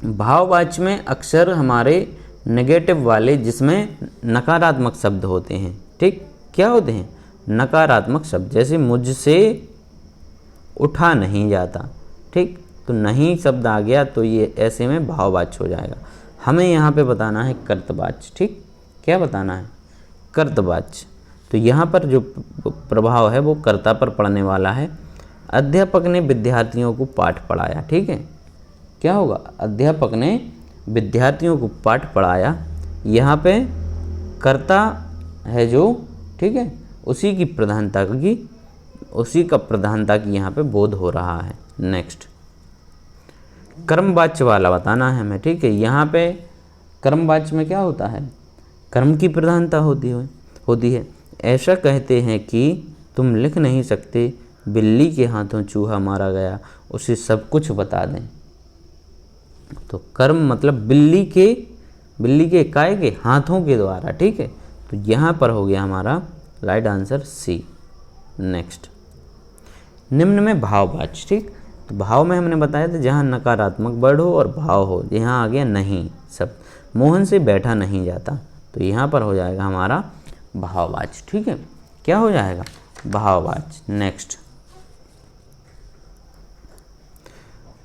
भाववाच्य में अक्सर हमारे नेगेटिव वाले, जिसमें नकारात्मक शब्द होते हैं। ठीक, क्या होते हैं? नकारात्मक शब्द, जैसे मुझसे उठा नहीं जाता। ठीक, तो नहीं शब्द आ गया तो ये ऐसे में भाववाच्य हो जाएगा। हमें यहाँ पे बताना है कर्तवाच्य। ठीक, क्या बताना है? कर्तवाच्य। तो यहाँ पर जो प्रभाव है वो कर्ता पर पड़ने वाला है। अध्यापक ने विद्यार्थियों को पाठ पढ़ाया। ठीक है, क्या होगा? अध्यापक ने विद्यार्थियों को पाठ पढ़ाया। यहाँ पे कर्ता है जो, ठीक है, उसी की प्रधानता की, उसी का प्रधानता की यहाँ पे बोध हो रहा है। नेक्स्ट, कर्मवाच्य वाला बताना है हमें। ठीक है, यहाँ पे कर्मवाच्य में क्या होता है? कर्म की प्रधानता होती है। ऐसा कहते हैं कि तुम लिख नहीं सकते, बिल्ली के हाथों चूहा मारा गया, उसे सब कुछ बता दें। तो कर्म मतलब बिल्ली के काय के हाथों के द्वारा। ठीक है, तो यहाँ पर हो गया हमारा राइट आंसर सी। नेक्स्ट, निम्न में भाववाच्य। ठीक, तो भाव में हमने बताया था जहाँ नकारात्मक वर्ड हो और भाव हो। यहाँ आ गया नहीं सब, मोहन से बैठा नहीं जाता, तो यहाँ पर हो जाएगा हमारा भाववाच्य। ठीक है, क्या हो जाएगा? भाववाच्य। नेक्स्ट,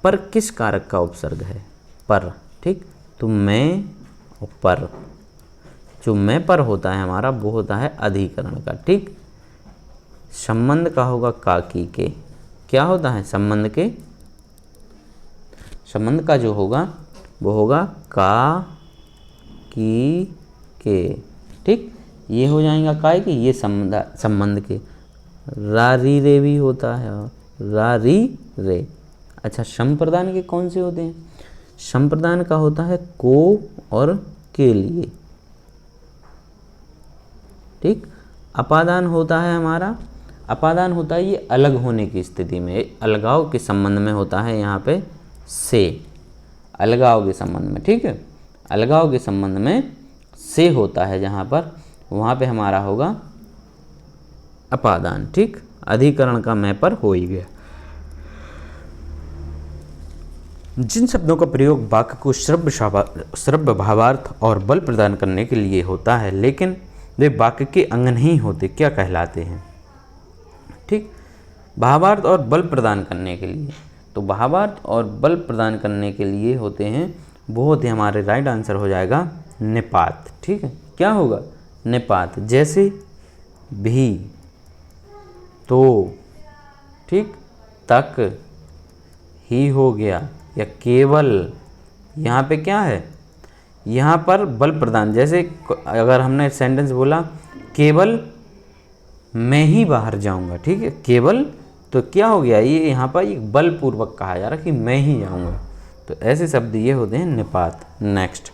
पर किस कारक का उपसर्ग है? पर। ठीक, तो मैं और पर, जो मैं पर होता है हमारा वो होता है अधिकरण का। ठीक, संबंध का होगा का की के। क्या होता है? संबंध का जो होगा वो होगा का की के। ठीक, ये हो जाएगा काय के, ये संबंध के। रा री रे भी होता है, और रा री रे। अच्छा, संप्रदान के कौन से होते हैं? संप्रदान का होता है को और के लिए। ठीक, अपादान होता है हमारा, अपादान होता है ये अलग होने की स्थिति में, अलगाव के संबंध में होता है यहाँ पे से, अलगाव के संबंध में। ठीक है, अलगाव के संबंध में से होता है जहाँ पर, वहाँ पे हमारा होगा अपादान। ठीक, अधिकरण का मैं पर हो ही गया। जिन शब्दों का प्रयोग वाक्य को श्रव्य भावार्थ और बल प्रदान करने के लिए होता है लेकिन वे वाक्य के अंग नहीं होते, क्या कहलाते हैं? ठीक, भावार्थ और बल प्रदान करने के लिए, तो भावार्थ और बल प्रदान करने के लिए होते हैं, वो होते हमारे राइट आंसर हो जाएगा निपात। ठीक है, क्या होगा? निपात। जैसे भी, तो, ठीक, तक, ही हो गया, या केवल। यहाँ पे क्या है? यहाँ पर बल प्रदान। जैसे अगर हमने सेंटेंस बोला केवल मैं ही बाहर जाऊँगा, ठीक है, केवल, तो क्या हो गया? ये यहाँ पर एक बलपूर्वक कहा जा रहा कि मैं ही जाऊँगा, तो ऐसे शब्द ये होते हैं निपात। नेक्स्ट,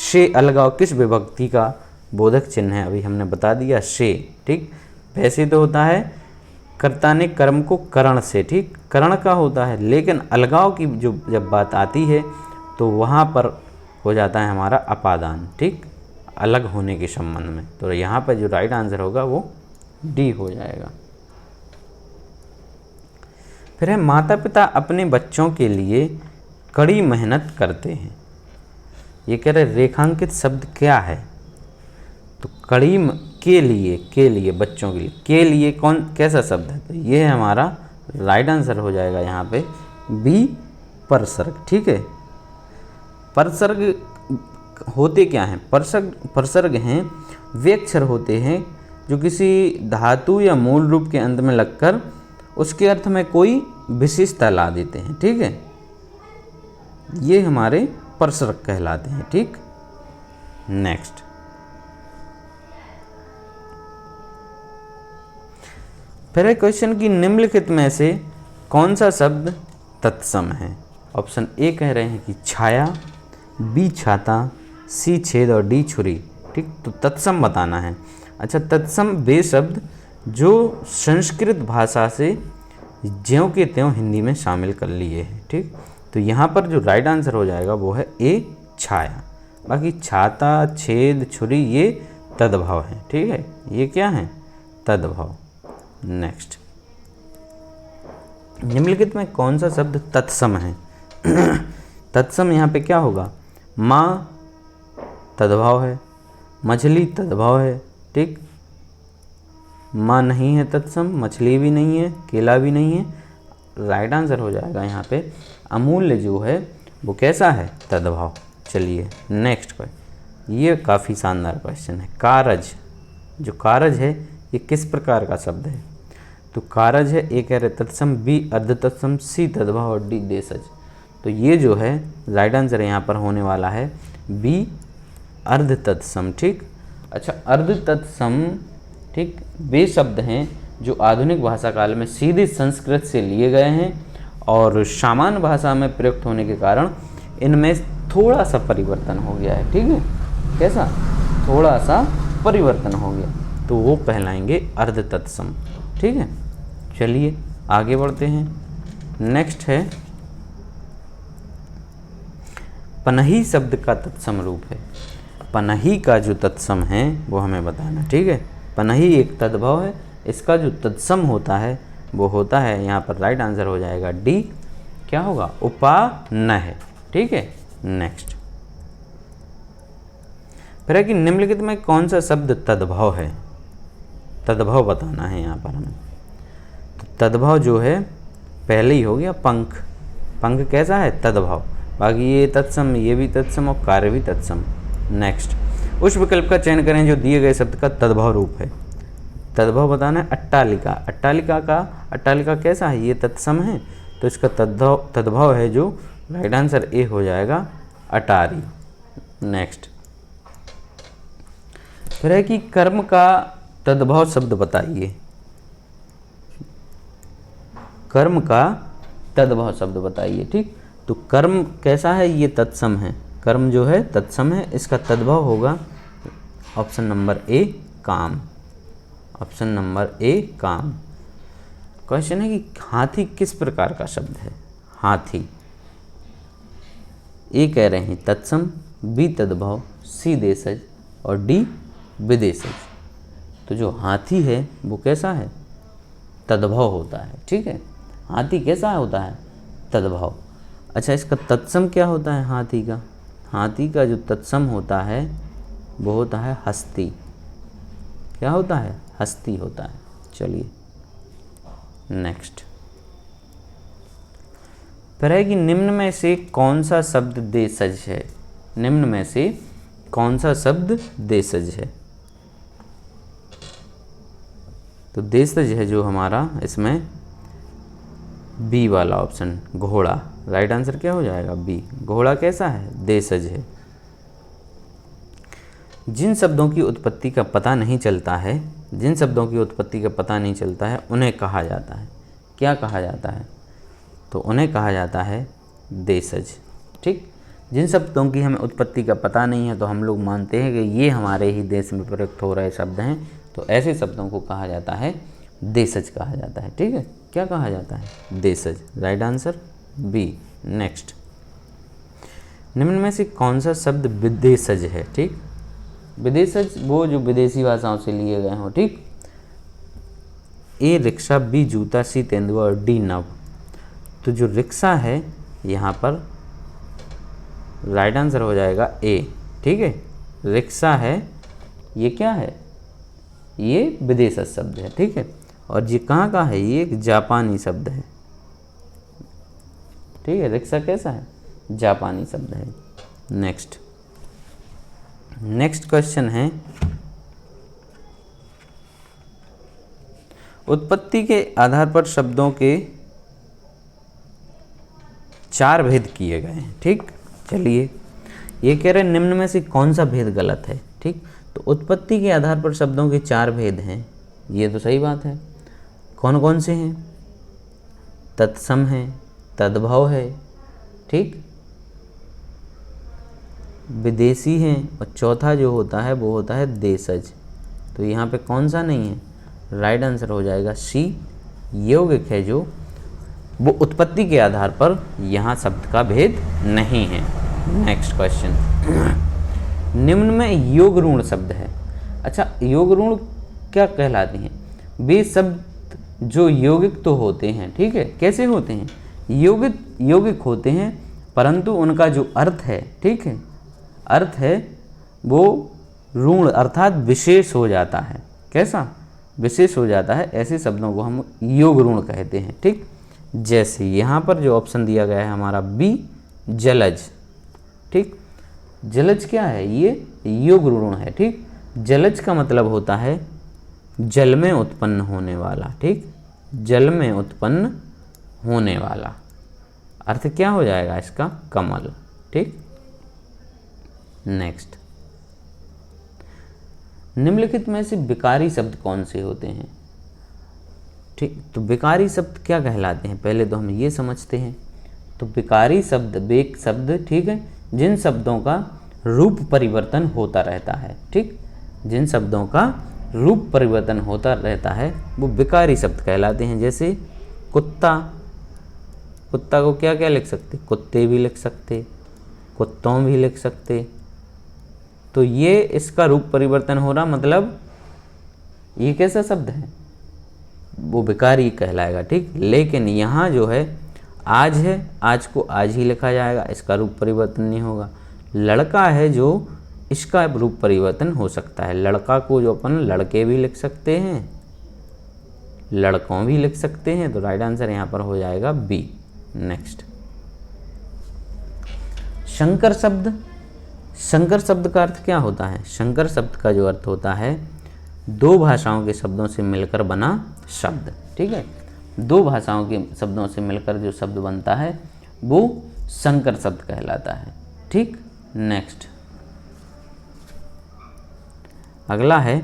शे अलगाव किस विभक्ति का बोधक चिन्ह है? अभी हमने बता दिया शे। ठीक, वैसे तो होता है कर्ता ने कर्म को करण से, ठीक, करण का होता है, लेकिन अलगाव की जो जब बात आती है तो वहाँ पर हो जाता है हमारा अपादान। ठीक, अलग होने के संबंध में, तो यहाँ पर जो राइट आंसर होगा वो डी हो जाएगा। फिर है माता पिता अपने बच्चों के लिए कड़ी मेहनत करते हैं। ये कह रहे रेखांकित शब्द क्या है? तो कड़ी के लिए बच्चों के लिए कौन कैसा शब्द है? तो ये है हमारा राइट आंसर हो जाएगा यहाँ पे बी, परसर्ग। ठीक है, परसर्ग होते क्या हैं? परसर्ग हैं वे अक्षर होते हैं जो किसी धातु या मूल रूप के अंत में लगकर उसके अर्थ में कोई विशेषता ला देते हैं। ठीक है, ये हमारे परसर्ग कहलाते हैं। ठीक, नेक्स्ट, फिर है क्वेश्चन की निम्नलिखित में से कौन सा शब्द तत्सम है? ऑप्शन ए कह रहे हैं कि छाया, बी छाता, सी छेद और डी छुरी। ठीक, तो तत्सम बताना है। अच्छा, तत्सम वे शब्द जो संस्कृत भाषा से ज्यों के त्यों हिंदी में शामिल कर लिए हैं। ठीक, तो यहाँ पर जो राइट आंसर हो जाएगा वो है ए, छाया। बाकी छाता, छेद, छुरी ये तद्भव है। ठीक है, ये क्या है? तद्भव। नेक्स्ट, निम्नलिखित में कौन सा शब्द तत्सम है? तत्सम यहाँ पे क्या होगा? माँ तद्भव है, मछली तद्भव है। ठीक, माँ नहीं है तत्सम, मछली भी नहीं है, केला भी नहीं है। राइट आंसर हो जाएगा यहाँ पे अमूल्य जो है वो कैसा है? तद्भव। चलिए नेक्स्ट क्वेश्चन, ये काफ़ी शानदार क्वेश्चन है। कारज, जो कारज है ये किस प्रकार का शब्द है? तो कारज है, ए कह रहे तत्सम, बी अर्ध तत्सम, सी तद्भव और डी देशज। तो ये जो है राइट आंसर यहाँ पर होने वाला है बी, अर्ध तत्सम। ठीक, अच्छा, अर्ध तत्सम, ठीक, वे शब्द हैं जो आधुनिक भाषा काल में सीधे संस्कृत से लिए गए हैं और सामान्य भाषा में प्रयुक्त होने के कारण इनमें थोड़ा सा परिवर्तन हो गया है। ठीक है, कैसा? थोड़ा सा परिवर्तन हो गया, तो वो कहलाएंगे अर्ध तत्सम। ठीक है, चलिए आगे बढ़ते हैं। नेक्स्ट है पनही शब्द का तत्सम रूप है। पनही का जो तत्सम है वो हमें बताना। ठीक है, पनही एक तद्भव है, इसका जो तत्सम होता है वो होता है, यहाँ पर राइट आंसर हो जाएगा डी, क्या होगा? उपान है। ठीक है, नेक्स्ट, फिर है कि निम्नलिखित में कौन सा शब्द तद्भव है? तद्भव बताना है यहाँ पर हमें। तो तद्भव जो है पहले ही हो गया पंख। पंख कैसा है? तद्भव। बाकी ये तत्सम, ये भी तत्सम और कार्य भी तत्सम। नेक्स्ट, उस विकल्प का चयन करें जो दिए गए शब्द का तद्भव रूप है। तद्भव बताना है अट्टालिका। अट्टालिका कैसा है? ये तत्सम है, तो इसका तद्भव है जो राइट आंसर ए हो जाएगा अटारी। नेक्स्ट, फिर है कि कर्म का तद्भव शब्द बताइए। कर्म का तद्भव शब्द बताइए। ठीक, तो कर्म कैसा है? ये तत्सम है, कर्म जो है तत्सम है, इसका तद्भव होगा ऑप्शन नंबर ए, काम। ऑप्शन नंबर ए, काम। क्वेश्चन है कि हाथी किस प्रकार का शब्द है? हाथी, ए कह रहे हैं तत्सम, बी तद्भव, सी देशज और डी विदेशज। तो जो हाथी है वो कैसा है? तद्भव होता है। ठीक है, हाथी कैसा होता है? तद्भव। अच्छा, इसका तत्सम क्या होता है हाथी का? हाथी का जो तत्सम होता है वो होता है हस्ती। क्या होता है? हस्ती होता है। चलिए नेक्स्ट। फिर है कि निम्न में से कौन सा शब्द देशज है? निम्न में से कौन सा शब्द देशज है? तो देशज है जो हमारा, इसमें बी वाला ऑप्शन घोड़ा। राइट आंसर क्या हो जाएगा? बी। घोड़ा कैसा है? देशज है। जिन शब्दों की उत्पत्ति का पता नहीं चलता है, जिन शब्दों की उत्पत्ति का पता नहीं चलता है उन्हें कहा जाता है, क्या कहा जाता है? तो उन्हें कहा जाता है देशज। ठीक, जिन शब्दों की हमें उत्पत्ति का पता नहीं है तो हम लोग मानते हैं कि ये हमारे ही देश में प्रयुक्त हो रहे शब्द हैं, तो ऐसे शब्दों को कहा जाता है देशज कहा जाता है। ठीक है, क्या कहा जाता है? देशज। Right answer B. नेक्स्ट, निम्न में से कौन सा शब्द विदेशज है? ठीक, विदेशज वो जो विदेशी भाषाओं से लिए गए हों। ठीक, ए रिक्शा, बी जूता, सी तेंदुआ और डी नव। तो जो रिक्शा है यहाँ पर राइट आंसर हो जाएगा ए। ठीक है, रिक्शा है, ये क्या है? ये विदेशज शब्द है। ठीक है, और ये कहाँ का है? ये एक जापानी शब्द है। ठीक है, रिक्शा कैसा है? जापानी शब्द है। नेक्स्ट, नेक्स्ट क्वेश्चन है, उत्पत्ति के आधार पर शब्दों के 4 भेद किए गए हैं। ठीक, चलिए ये कह रहे हैं निम्न में से कौन सा भेद गलत है? ठीक, तो उत्पत्ति के आधार पर शब्दों के 4 भेद हैं, ये तो सही बात है। कौन कौन से हैं? तत्सम है, तद्भव है, ठीक, विदेशी हैं, और चौथा जो होता है वो होता है देशज। तो यहाँ पे कौन सा नहीं है? राइट आंसर हो जाएगा सी, यौगिक है जो वो उत्पत्ति के आधार पर यहाँ शब्द का भेद नहीं है। नेक्स्ट क्वेश्चन, निम्न में योग ऋण शब्द है। अच्छा, योग ऋण क्या कहलाते हैं? वे शब्द जो यौगिक तो होते हैं, ठीक है, कैसे होते हैं? यौगिक होते हैं, परंतु उनका जो अर्थ है, ठीक है, अर्थ है वो ऋण अर्थात विशेष हो जाता है। कैसा? विशेष हो जाता है। ऐसे शब्दों को हम योग ऋण कहते हैं। ठीक, जैसे यहाँ पर जो ऑप्शन दिया गया है हमारा बी, जलज। ठीक, जलज क्या है? ये योग ऋण है। ठीक, जलज का मतलब होता है जल में उत्पन्न होने वाला। ठीक, जल में उत्पन्न होने वाला, अर्थ क्या हो जाएगा इसका? कमल। ठीक, नेक्स्ट, निम्नलिखित में से विकारी शब्द कौन से होते हैं? ठीक, तो विकारी शब्द क्या कहलाते हैं पहले तो हम ये समझते हैं। तो विकारी शब्द वे शब्द, ठीक है, जिन शब्दों का रूप परिवर्तन होता रहता है। ठीक, जिन शब्दों का रूप परिवर्तन होता रहता है वो विकारी शब्द कहलाते हैं। जैसे कुत्ता, कुत्ता को क्या क्या लिख सकते? कुत्ते भी लिख सकते, कुत्तों भी लिख सकते। तो ये इसका रूप परिवर्तन हो रहा, मतलब ये कैसा शब्द है? वो विकारी कहलाएगा। ठीक, लेकिन यहाँ जो है आज है, आज को आज ही लिखा जाएगा, इसका रूप परिवर्तन नहीं होगा। लड़का है जो इसका रूप परिवर्तन हो सकता है। लड़का को जो अपन लड़के भी लिख सकते हैं, लड़कों भी लिख सकते हैं। तो राइट आंसर यहाँ पर हो जाएगा बी। नेक्स्ट, शंकर शब्द। शंकर शब्द का अर्थ क्या होता है? शंकर शब्द का जो अर्थ होता है दो भाषाओं के शब्दों से मिलकर बना शब्द। ठीक है, दो भाषाओं के शब्दों से मिलकर जो शब्द बनता है वो शंकर शब्द कहलाता है। ठीक, नेक्स्ट, अगला है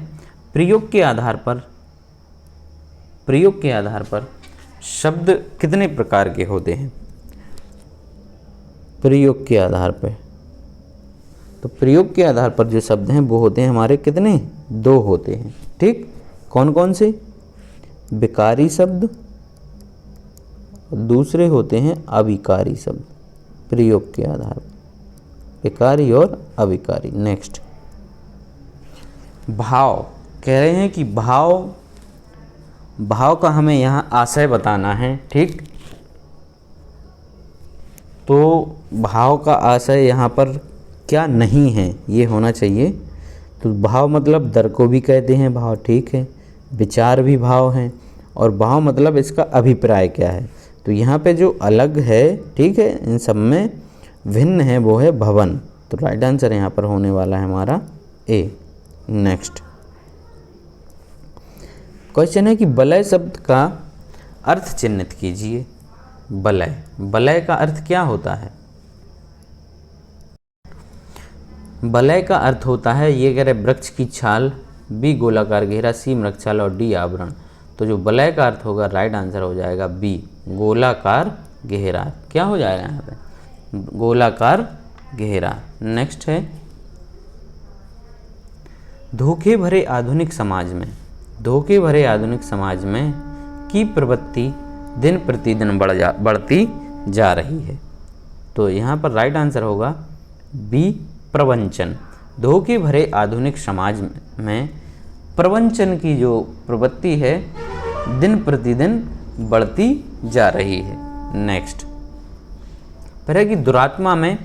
प्रयोग के आधार पर। प्रयोग के आधार पर शब्द कितने प्रकार के होते हैं? प्रयोग के आधार पर, तो प्रयोग के आधार पर जो शब्द हैं वो होते हैं हमारे कितने? 2 होते हैं। ठीक, कौन कौन से? विकारी शब्द और दूसरे होते हैं अविकारी शब्द। प्रयोग के आधार पर, विकारी और अविकारी। नेक्स्ट, भाव कह रहे हैं कि भाव का हमें यहाँ आशय बताना है। ठीक, तो भाव का आशय यहाँ पर क्या नहीं है ये होना चाहिए। तो भाव मतलब दर को भी कहते हैं भाव, ठीक है, विचार भी भाव हैं, और भाव मतलब इसका अभिप्राय क्या है। तो यहाँ पे जो अलग है, ठीक है, इन सब में भिन्न है वो है भवन। तो राइट आंसर यहाँ पर होने वाला है हमारा ए। नेक्स्ट क्वेश्चन है कि बलय शब्द का अर्थ चिन्हित कीजिए। बलय का अर्थ क्या होता है? बलय का अर्थ होता है, ये कह रहे वृक्ष की छाल, बी गोलाकार घेरा, सी मृगछाल और डी आवरण। तो जो बलय का अर्थ होगा राइट आंसर हो जाएगा बी गोलाकार घेरा। क्या हो जाएगा यहाँ पे? गोलाकार घेरा। नेक्स्ट है, धोखे भरे आधुनिक समाज में की प्रवृत्ति दिन प्रतिदिन बढ़ती जा रही है। तो यहाँ पर राइट आंसर होगा बी प्रवंचन। धोखे भरे आधुनिक समाज में प्रवंचन की जो प्रवृत्ति है दिन प्रतिदिन बढ़ती जा रही है। नेक्स्ट पर है कि दुरात्मा में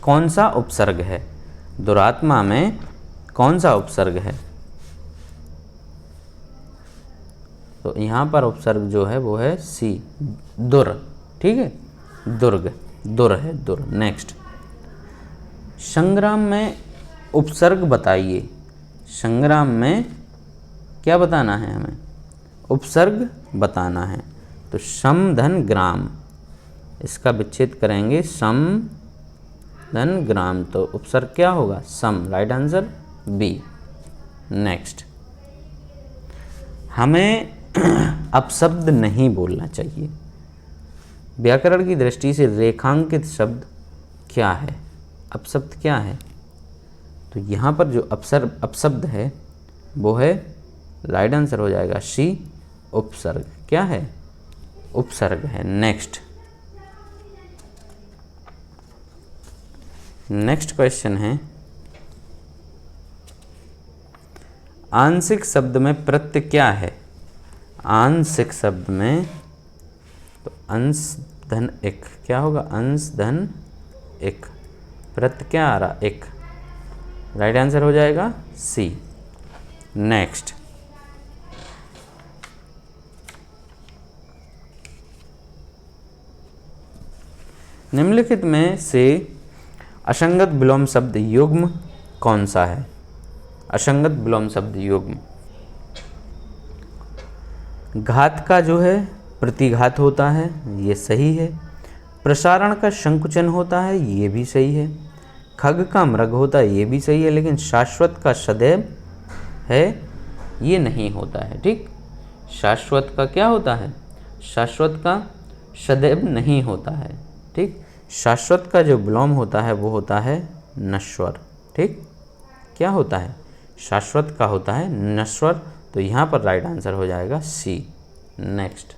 कौन सा उपसर्ग है? दुरात्मा में कौन सा उपसर्ग है? तो यहाँ पर उपसर्ग जो है वो है सी दुर। ठीक है, दुर्ग, दुर है, दुर। नेक्स्ट, संग्राम में उपसर्ग बताइए। संग्राम में क्या बताना है हमें? उपसर्ग बताना है। तो सम धन ग्राम, इसका विच्छेद करेंगे, सम धन ग्राम, तो उपसर्ग क्या होगा? सम। Right answer B. नेक्स्ट, हमें अपशब्द नहीं बोलना चाहिए। व्याकरण की दृष्टि से रेखांकित शब्द क्या है? अपशब्द क्या है? तो यहाँ पर जो अपशब्द है वो है राइट आंसर हो जाएगा सी उपसर्ग। क्या है? उपसर्ग है। नेक्स्ट क्वेश्चन है, आंशिक शब्द में प्रत्यय क्या है? आंशिक शब्द में तो अंश धन एक, क्या होगा? अंश धन एक, प्रत्यय क्या आ रहा? एक। राइट आंसर हो जाएगा सी। नेक्स्ट, निम्नलिखित में से असंगत विलोम शब्द युग्म कौन सा है? असंगत विलोम शब्द युग्म, घात का जो है प्रतिघात होता है, ये सही है। प्रसारण का संकुचन होता है, ये भी सही है। खग का मृग होता है, ये भी सही है। लेकिन शाश्वत का सदैव है, ये नहीं होता है। ठीक, शाश्वत का क्या होता है? शाश्वत का सदैव नहीं होता है। ठीक, शाश्वत का जो विलोम होता है वो होता है नश्वर। ठीक, क्या होता है? शाश्वत का होता है नश्वर। तो यहाँ पर राइट आंसर हो जाएगा सी। नेक्स्ट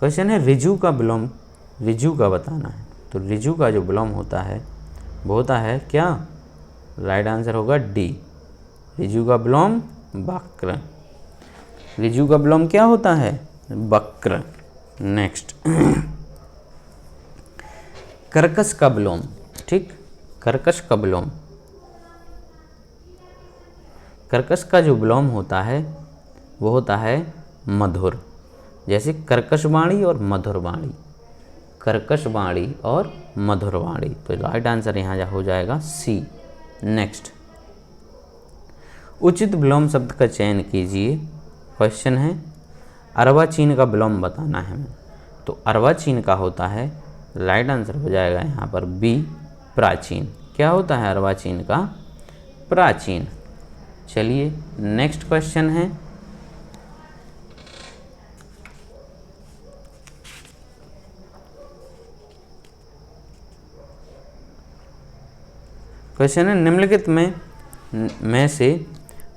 क्वेश्चन है, ऋजु का विलोम, ऋजु का बताना है। तो ऋजु का जो विलोम होता है वो होता है क्या? राइट आंसर होगा डी, ऋजु का विलोम वक्र। ऋजु का विलोम क्या होता है? वक्र। नेक्स्ट, कर्कश का विलोम। ठीक, कर्कश का विलोम, कर्कश का जो विलोम होता है वो होता है मधुर। जैसे कर्कशवाणी और मधुरवाणी, कर्कशवाणी और मधुरवाणी। तो राइट आंसर यहाँ हो जाएगा सी। नेक्स्ट, उचित विलोम शब्द का चयन कीजिए। क्वेश्चन है, अर्वाचीन का विलोम बताना है हमें। तो अर्वाचीन का होता है, राइट आंसर हो जाएगा यहाँ पर बी प्राचीन। क्या होता है अर्वाचीन का? प्राचीन। चलिए नेक्स्ट क्वेश्चन है, क्वेश्चन है, निम्नलिखित में से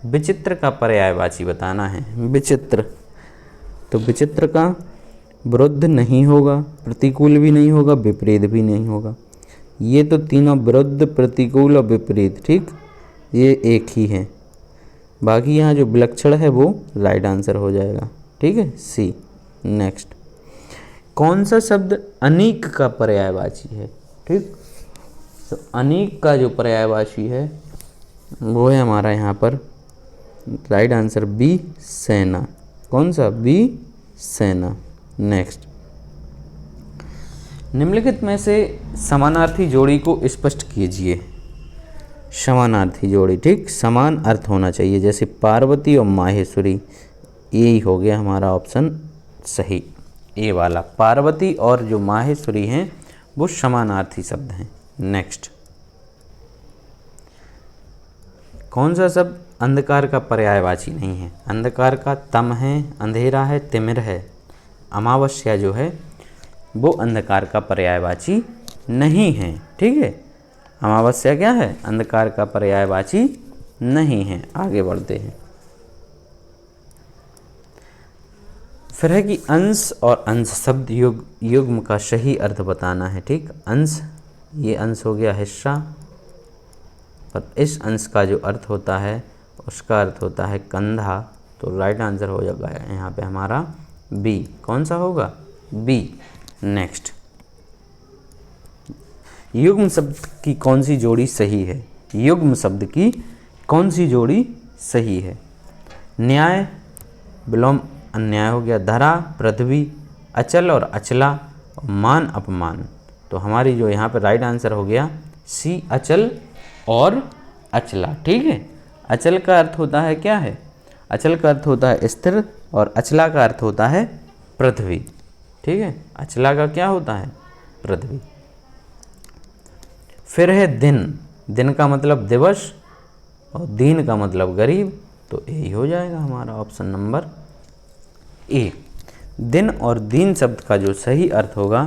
विचित्र का पर्यायवाची बताना है। विचित्र, तो विचित्र का विरुद्ध नहीं होगा, प्रतिकूल भी नहीं होगा, विपरीत भी नहीं होगा। ये तो तीनों विरुद्ध, प्रतिकूल और विपरीत, ठीक, ये एक ही है। बाकी यहाँ जो विलक्षण है वो राइट आंसर हो जाएगा, ठीक है, सी। नेक्स्ट, कौन सा शब्द अनीक का पर्यायवाची है? ठीक, तो अनीक का जो पर्यायवाची है वो है हमारा यहाँ पर राइट आंसर बी, सेना। कौन सा? बी, सेना। नेक्स्ट, निम्नलिखित में से समानार्थी जोड़ी को स्पष्ट कीजिए। समानार्थी जोड़ी, ठीक, समान अर्थ होना चाहिए, जैसे पार्वती और माहेश्वरी, यही हो गया हमारा ऑप्शन सही, ए वाला। पार्वती और जो माहेश्वरी हैं वो समानार्थी शब्द हैं। नेक्स्ट, कौन सा शब्द अंधकार का पर्यायवाची नहीं है? अंधकार का तम है, अंधेरा है, तिमिर है। अमावस्या जो है वो अंधकार का पर्यायवाची नहीं है, ठीक है। अमावस्या क्या है? अंधकार का पर्यायवाची नहीं है। आगे बढ़ते हैं। फिर है कि अंश और अंश शब्द युग्म का सही अर्थ बताना है, ठीक। अंश, ये अंश हो गया हिस्सा, और इस अंश का जो अर्थ होता है उसका अर्थ होता है कंधा, तो राइट आंसर हो जाएगा यहाँ पे हमारा बी। कौन सा होगा? बी। नेक्स्ट, युग्म शब्द की कौन सी जोड़ी सही है? युग्म शब्द की कौन सी जोड़ी सही है? न्याय, विलोम अन्याय हो गया, धरा, पृथ्वी, अचल और अचला, मान अपमान, तो हमारी जो यहाँ पे राइट आंसर हो गया सी, अचल और अचला, ठीक है। अचल का अर्थ होता है क्या है? अचल का अर्थ होता है स्थिर, और अचला का अर्थ होता है पृथ्वी, ठीक है। अचला का क्या होता है? पृथ्वी। फिर है दिन, दिन का मतलब दिवस और दीन का मतलब गरीब, तो यही हो जाएगा हमारा ऑप्शन नंबर ए। दिन और दीन शब्द का जो सही अर्थ होगा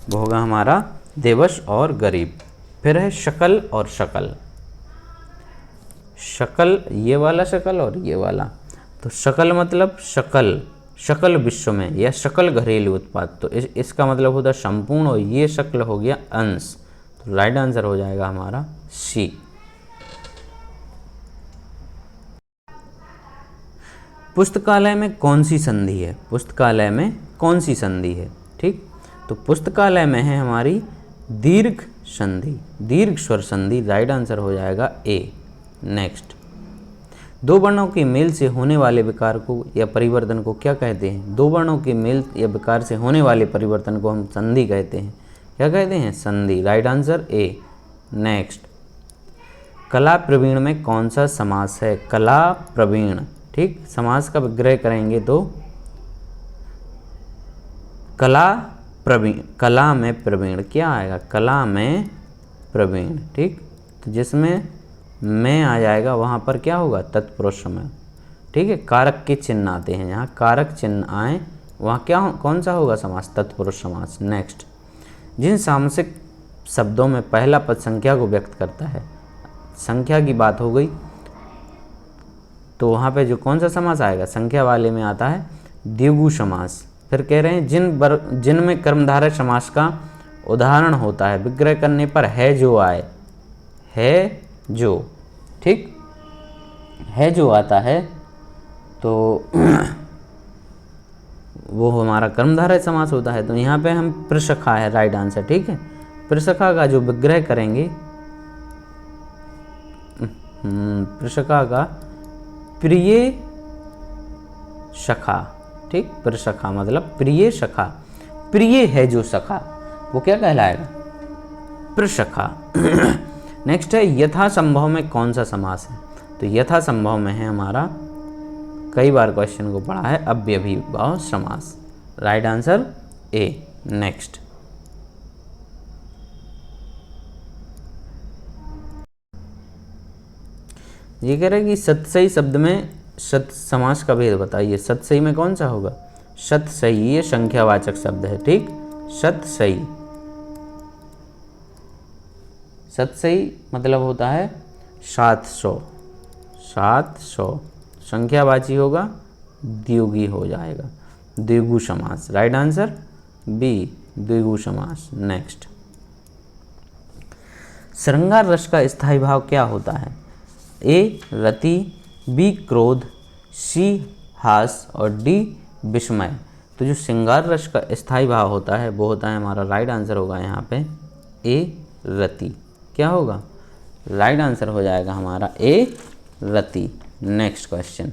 वो होगा हमारा दिवस और गरीब। फिर है शकल और शकल, शकल ये वाला शकल और ये वाला, तो शकल मतलब शकल, शकल विश्व में या सकल घरेलू उत्पाद, तो इसका मतलब होता है संपूर्ण, और ये शक्ल हो गया अंश, तो राइट आंसर हो जाएगा हमारा सी। पुस्तकालय में कौन सी संधि है? पुस्तकालय में कौन सी संधि है? ठीक, तो पुस्तकालय में है हमारी दीर्घ संधि, दीर्घ स्वर संधि, राइट आंसर हो जाएगा ए। नेक्स्ट, दो वर्णों के मेल से होने वाले विकार को या परिवर्तन को क्या कहते हैं? दो वर्णों के मेल या विकार से होने वाले परिवर्तन को हम संधि कहते हैं। क्या कहते हैं? संधि, राइट आंसर ए। नेक्स्ट, कला प्रवीण में कौन सा समास है? कला प्रवीण, ठीक, समास का विग्रह करेंगे तो कला प्रवीण, कला में प्रवीण क्या आएगा? कला में प्रवीण, ठीक, तो जिसमें में आ जाएगा वहाँ पर क्या होगा? तत्पुरुष समय, ठीक है। कारक के चिन्ह आते हैं, यहाँ कारक चिन्ह आए वहाँ क्या कौन सा होगा समास? तत्पुरुष समास। नेक्स्ट, जिन सामसिक शब्दों में पहला पद संख्या को व्यक्त करता है, संख्या की बात हो गई, तो वहाँ पे जो कौन सा समास आएगा? संख्या वाले में आता है द्विगु समास। फिर कह रहे हैं जिनमें कर्मधारय समास का उदाहरण होता है, विग्रह करने पर है जो आए, है जो, ठीक, है जो आता है तो वो हमारा कर्मधारय समास होता है, तो यहाँ पे हम प्रसखा है राइट आंसर, ठीक है। प्रसखा का जो विग्रह करेंगे, प्रसखा का प्रिय सखा, ठीक, प्रसखा मतलब प्रिय सखा, प्रिय है जो सखा, वो क्या कहलाएगा? प्रसखा। नेक्स्ट है यथासंभव में कौन सा समास है? तो यथासंभव में है हमारा, कई बार क्वेश्चन को पढ़ा है, अव्ययीभाव समास, राइट आंसर ए। नेक्स्ट, ये कह रहे हैं कि सतसई शब्द में सत समास का भेद बताइए। सतसई में कौन सा होगा? सतसई, ये संख्यावाचक शब्द है, ठीक, सतसई, सतसई मतलब होता है 700, 700, संख्यावाची होगा द्विगु हो जाएगा, द्विगु समास, राइट आंसर बी, द्विगु समास। नेक्स्ट, श्रृंगार रस का स्थायी भाव क्या होता है? ए रति, बी क्रोध, सी हास और डी विस्मय। तो जो श्रृंगार रस का स्थायी भाव होता है वो होता है, हमारा राइट आंसर होगा यहाँ पे ए रति। क्या होगा? राइट आंसर हो जाएगा हमारा ए रति। नेक्स्ट क्वेश्चन,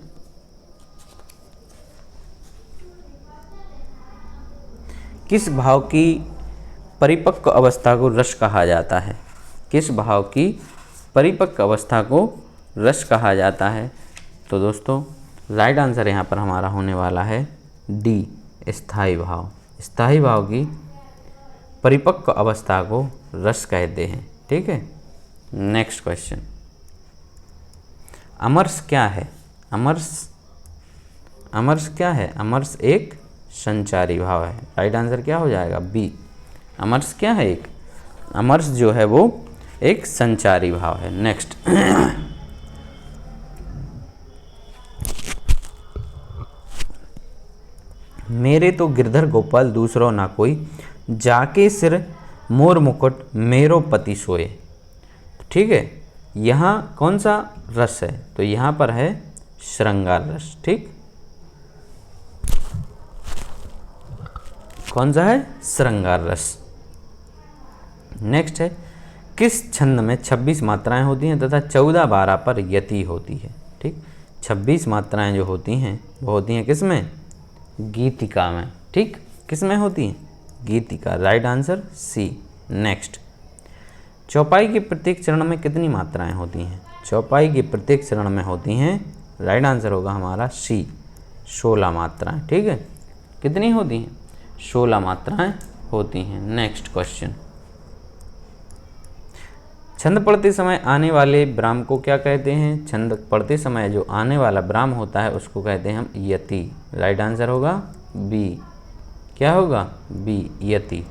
किस भाव की परिपक्व अवस्था को रस कहा जाता है? किस भाव की परिपक्व अवस्था को रस कहा जाता है? तो दोस्तों राइट आंसर यहाँ पर हमारा होने वाला है डी स्थायी भाव। स्थायी भाव की परिपक्व अवस्था को रस कहते हैं। ठीक है। नेक्स्ट क्वेश्चन, अमरस क्या है? अमरस क्या है? अमरस एक संचारी भाव है। राइट आंसर क्या हो जाएगा? बी। अमरस क्या है? एक अमरस जो है वो एक संचारी भाव है। नेक्स्ट, मेरे तो गिरधर गोपाल दूसरो ना कोई, जाके सिर मोर मुकुट मेरो पति सोए। ठीक है, यहाँ कौन सा रस है? तो यहाँ पर है श्रृंगार रस। ठीक, कौन सा है? श्रृंगार रस। नेक्स्ट है, किस छंद में 26 मात्राएं होती हैं तथा 14-12 पर यति होती है? ठीक, 26 मात्राएं जो होती हैं वो होती हैं किस में? गीतिका में। ठीक, किस में होती हैं? गीतिका। Right answer C. नेक्स्ट, चौपाई के प्रत्येक चरण में कितनी मात्राएं होती हैं? चौपाई के प्रत्येक चरण में होती हैं, राइट आंसर होगा हमारा सी, 16 मात्राएं। ठीक है, कितनी होती हैं? 16 मात्राएं होती हैं। नेक्स्ट क्वेश्चन, छंद पढ़ते समय आने वाले विराम को क्या कहते हैं? छंद पढ़ते समय जो आने वाला विराम होता है उसको कहते हैं हम यति। राइट आंसर होगा बी। क्या होगा? बी, यति।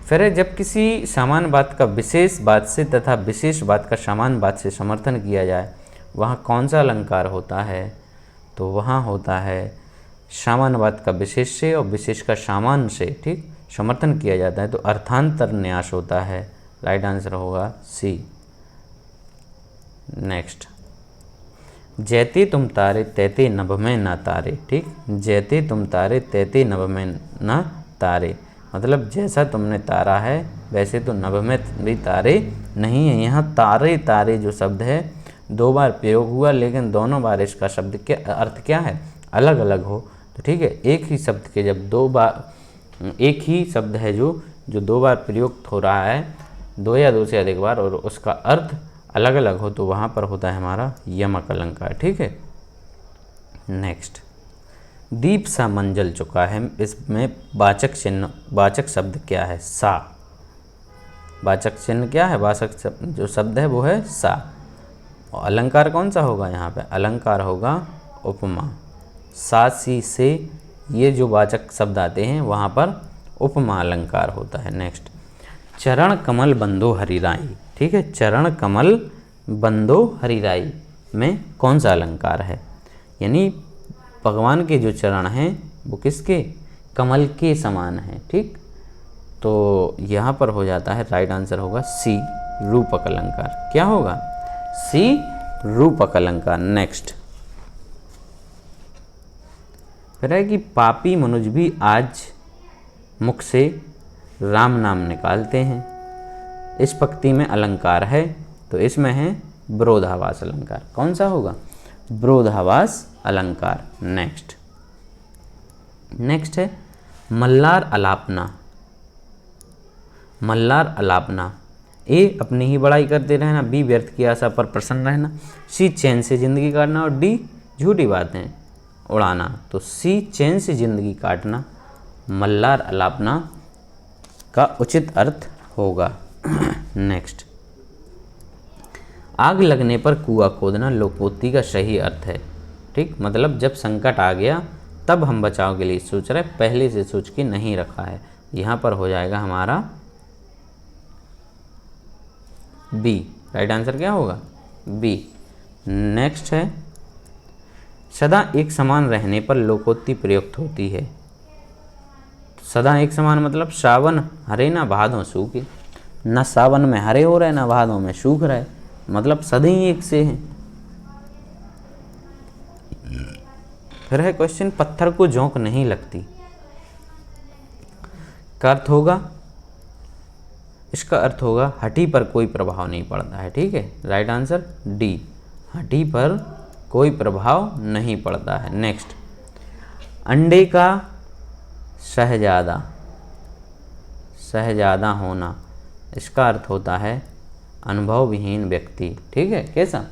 फिर जब किसी सामान्य बात का विशेष बात से तथा विशेष बात का सामान्य बात से समर्थन किया जाए वहाँ कौन सा अलंकार होता है? तो वहाँ होता है सामान्य बात का विशेष से और विशेष का सामान्य से, ठीक, समर्थन किया जाता है तो अर्थांतर न्यास होता है। राइट आंसर होगा सी। नेक्स्ट, जैते तुम तारे तैते नभ में ना तारे। ठीक, जैते तुम तारे तैते नभ में ना तारे, मतलब जैसा तुमने तारा है वैसे तो नभ में भी तारे नहीं है। यहाँ तारे तारे जो शब्द है 2 बार प्रयोग हुआ, लेकिन दोनों बार इसका शब्द के अर्थ क्या है? अलग अलग हो। तो ठीक है, एक ही शब्द के जब 2 बार, एक ही शब्द है जो 2 बार प्रयुक्त हो रहा है, 2 या 2 से अधिक बार, और उसका अर्थ अलग अलग हो तो वहाँ पर होता है हमारा यमक अलंकार। ठीक है। नेक्स्ट, दीप सा मंजल चुका है, इसमें वाचक चिन्ह, वाचक शब्द क्या है? सा। वाचक चिन्ह क्या है? वाचक जो शब्द है वो है सा। और अलंकार कौन सा होगा यहाँ पे? अलंकार होगा उपमा। सा सी से ये जो वाचक शब्द आते हैं वहाँ पर उपमा अलंकार होता है। नेक्स्ट, चरण कमल बंदो हरिराई। ठीक है, चरण कमल बंदो हरिराई में कौन सा अलंकार है? यानी भगवान के जो चरण हैं वो किसके? कमल के समान हैं। ठीक, तो यहाँ पर हो जाता है, राइट आंसर होगा सी, रूपक अलंकार। क्या होगा? सी, रूपक अलंकार। नेक्स्ट, फिर है कि पापी मनुज भी आज मुख से राम नाम निकालते हैं। इस पंक्ति में अलंकार है तो इसमें है विरोधाभास अलंकार। कौन सा होगा? विरोधाभास अलंकार। नेक्स्ट है मल्लार अलापना। मल्लार अलापना, ए अपनी ही बड़ाई करते रहना, बी व्यर्थ की आशा पर प्रसन्न रहना, सी चैन से जिंदगी काटना और डी झूठी बातें उड़ाना। तो सी चैन से जिंदगी काटना मल्लार अलापना का उचित अर्थ होगा। नेक्स्ट, आग लगने पर कुआं खोदना लोकोक्ति का सही अर्थ है। ठीक, मतलब जब संकट आ गया तब हम बचाव के लिए सोच रहे, पहले से सोच के नहीं रखा है। यहाँ पर हो जाएगा हमारा बी। राइट आंसर क्या होगा? बी। नेक्स्ट है, सदा एक समान रहने पर लोकोक्ति प्रयुक्त होती है। सदा एक समान मतलब सावन हरे ना भादों सूखे। ना सावन में हरे हो रहे ना भादों में सूख रहे, मतलब सदी एक से हैं। फिर है क्वेश्चन, पत्थर को झोंक नहीं लगती का अर्थ होगा, इसका अर्थ होगा हड्डी पर कोई प्रभाव नहीं पड़ता है। ठीक है, राइट आंसर डी, हड्डी पर कोई प्रभाव नहीं पड़ता है। नेक्स्ट, अंडे का शहजादा, शहजादा होना, इसका अर्थ होता है अनुभवहीन व्यक्ति। ठीक है, कैसा,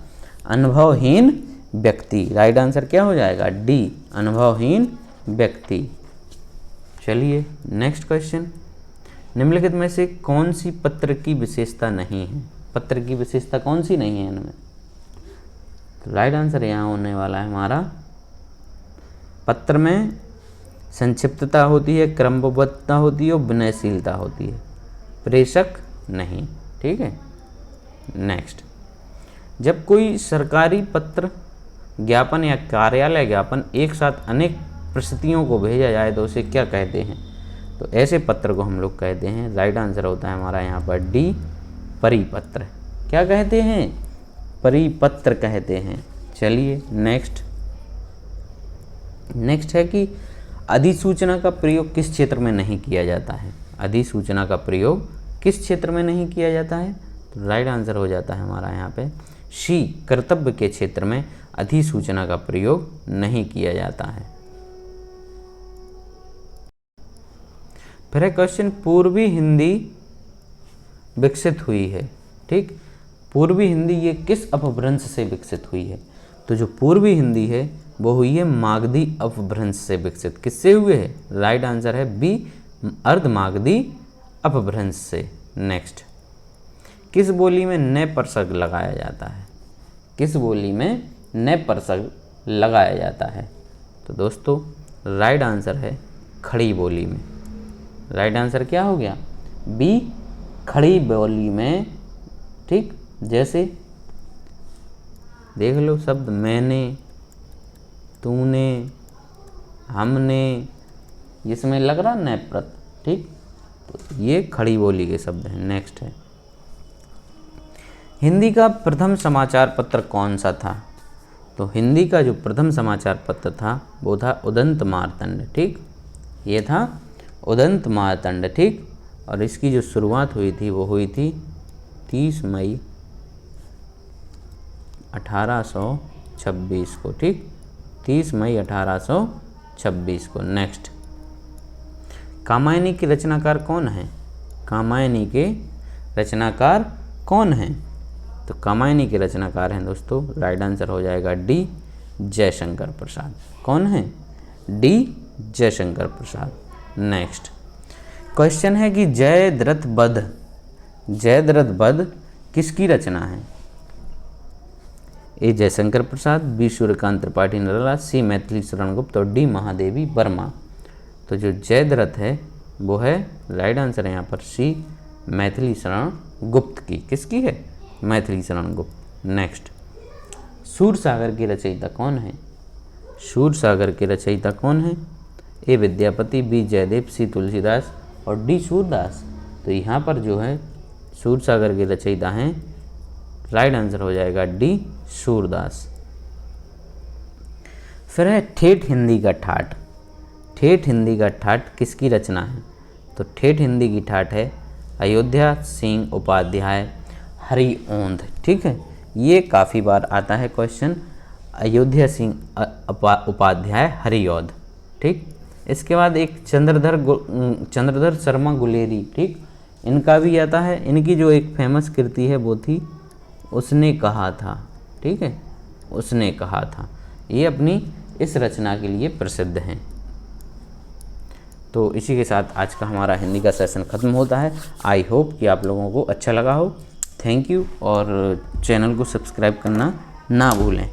अनुभवहीन व्यक्ति। राइट आंसर क्या हो जाएगा, डी, अनुभवहीन व्यक्ति। चलिए नेक्स्ट क्वेश्चन, निम्नलिखित में से कौन सी पत्र की विशेषता नहीं है, पत्र की विशेषता कौन सी नहीं है इनमें। तो राइट आंसर यहाँ होने वाला है हमारा, पत्र में संक्षिप्तता होती है, क्रमबद्धता होती है और विनयशीलता होती है, प्रेषक नहीं। ठीक है, नेक्स्ट, जब कोई सरकारी पत्र, ज्ञापन या कार्यालय ज्ञापन एक साथ अनेक प्रस्तुतियों को भेजा जाए तो उसे क्या कहते हैं, तो ऐसे पत्र को हम लोग कहते हैं, राइट आंसर होता है हमारा यहाँ पर डी, परिपत्र। क्या कहते हैं, परिपत्र कहते हैं। चलिए नेक्स्ट, नेक्स्ट है कि अधिसूचना का प्रयोग किस क्षेत्र में नहीं किया जाता है, अधिसूचना का प्रयोग किस क्षेत्र में नहीं किया जाता है, तो राइट आंसर हो जाता है हमारा यहाँ पे सी, कर्तव्य के क्षेत्र में अधिसूचना का प्रयोग नहीं किया जाता है। फिर है क्वेश्चन, पूर्वी हिंदी विकसित हुई है। ठीक, पूर्वी हिंदी ये किस अपभ्रंश से विकसित हुई है, तो जो पूर्वी हिंदी है वो हुई है मागधी अपभ्रंश से विकसित। किससे हुए है, राइट आंसर है बी, अर्धमागधी अपभ्रंश से। नेक्स्ट, किस बोली में न परसग लगाया जाता है, किस बोली में न परसग लगाया जाता है, तो दोस्तों राइट आंसर है खड़ी बोली में। राइट आंसर क्या हो गया, बी, खड़ी बोली में। ठीक, जैसे देख लो शब्द मैंने, तूने, हमने, इसमें लग रहा न प्रत। ठीक, तो ये खड़ी बोली के शब्द हैं। नेक्स्ट है, हिंदी का प्रथम समाचार पत्र कौन सा था, तो हिंदी का जो प्रथम समाचार पत्र था वो था उदंत मार्तंड। ठीक, ये था उदंत मार्तंड। ठीक, और इसकी जो शुरुआत हुई थी वो हुई थी 30 मई 1826 को। ठीक, 30 मई 1826 को। नेक्स्ट, कामायनी के रचनाकार कौन है, कामायनी के रचनाकार कौन हैं, तो कामायनी के रचनाकार हैं दोस्तों, राइट आंसर हो जाएगा डी, जयशंकर प्रसाद। कौन है, D, Jaishankar Prasad. Next question है कि जयद्रथ वध, जयद्रथ वध किसकी रचना है, ए, जयशंकर प्रसाद, बी, सूर्यकांत त्रिपाठी नरला, सी, मैथिली शरण गुप्त और डी, महादेवी वर्मा। तो जो जयद्रथ है वो है, राइट आंसर है यहाँ पर सी, मैथिली शरण गुप्त की। किसकी है, मैथिली शरण गुप्त। नेक्स्ट, सूरसागर की रचयिता कौन है, सूरसागर के रचयिता कौन है, ए, विद्यापति, बी, जयदेव, सी, तुलसीदास और डी, सूरदास। तो यहाँ पर जो है सूरसागर के रचयिता हैं, राइट आंसर हो जाएगा डी, सूरदास। फिर है ठेठ हिंदी का ठाठ, ठेठ हिंदी का ठाठ किसकी रचना है, तो ठेठ हिंदी की ठाठ है अयोध्या सिंह उपाध्याय हरिओंध। ठीक है, ये काफ़ी बार आता है क्वेश्चन, अयोध्या सिंह उपाध्याय हरिओंध। ठीक, इसके बाद एक चंद्रधर शर्मा गुलेरी। ठीक, इनका भी आता है, इनकी जो एक फेमस कृति है वो थी उसने कहा था। ठीक है, उसने कहा था, ये अपनी इस रचना के लिए प्रसिद्ध हैं। तो इसी के साथ आज का हमारा हिंदी का सेशन ख़त्म होता है। आई होप कि आप लोगों को अच्छा लगा हो। थैंक यू, और चैनल को सब्सक्राइब करना ना भूलें।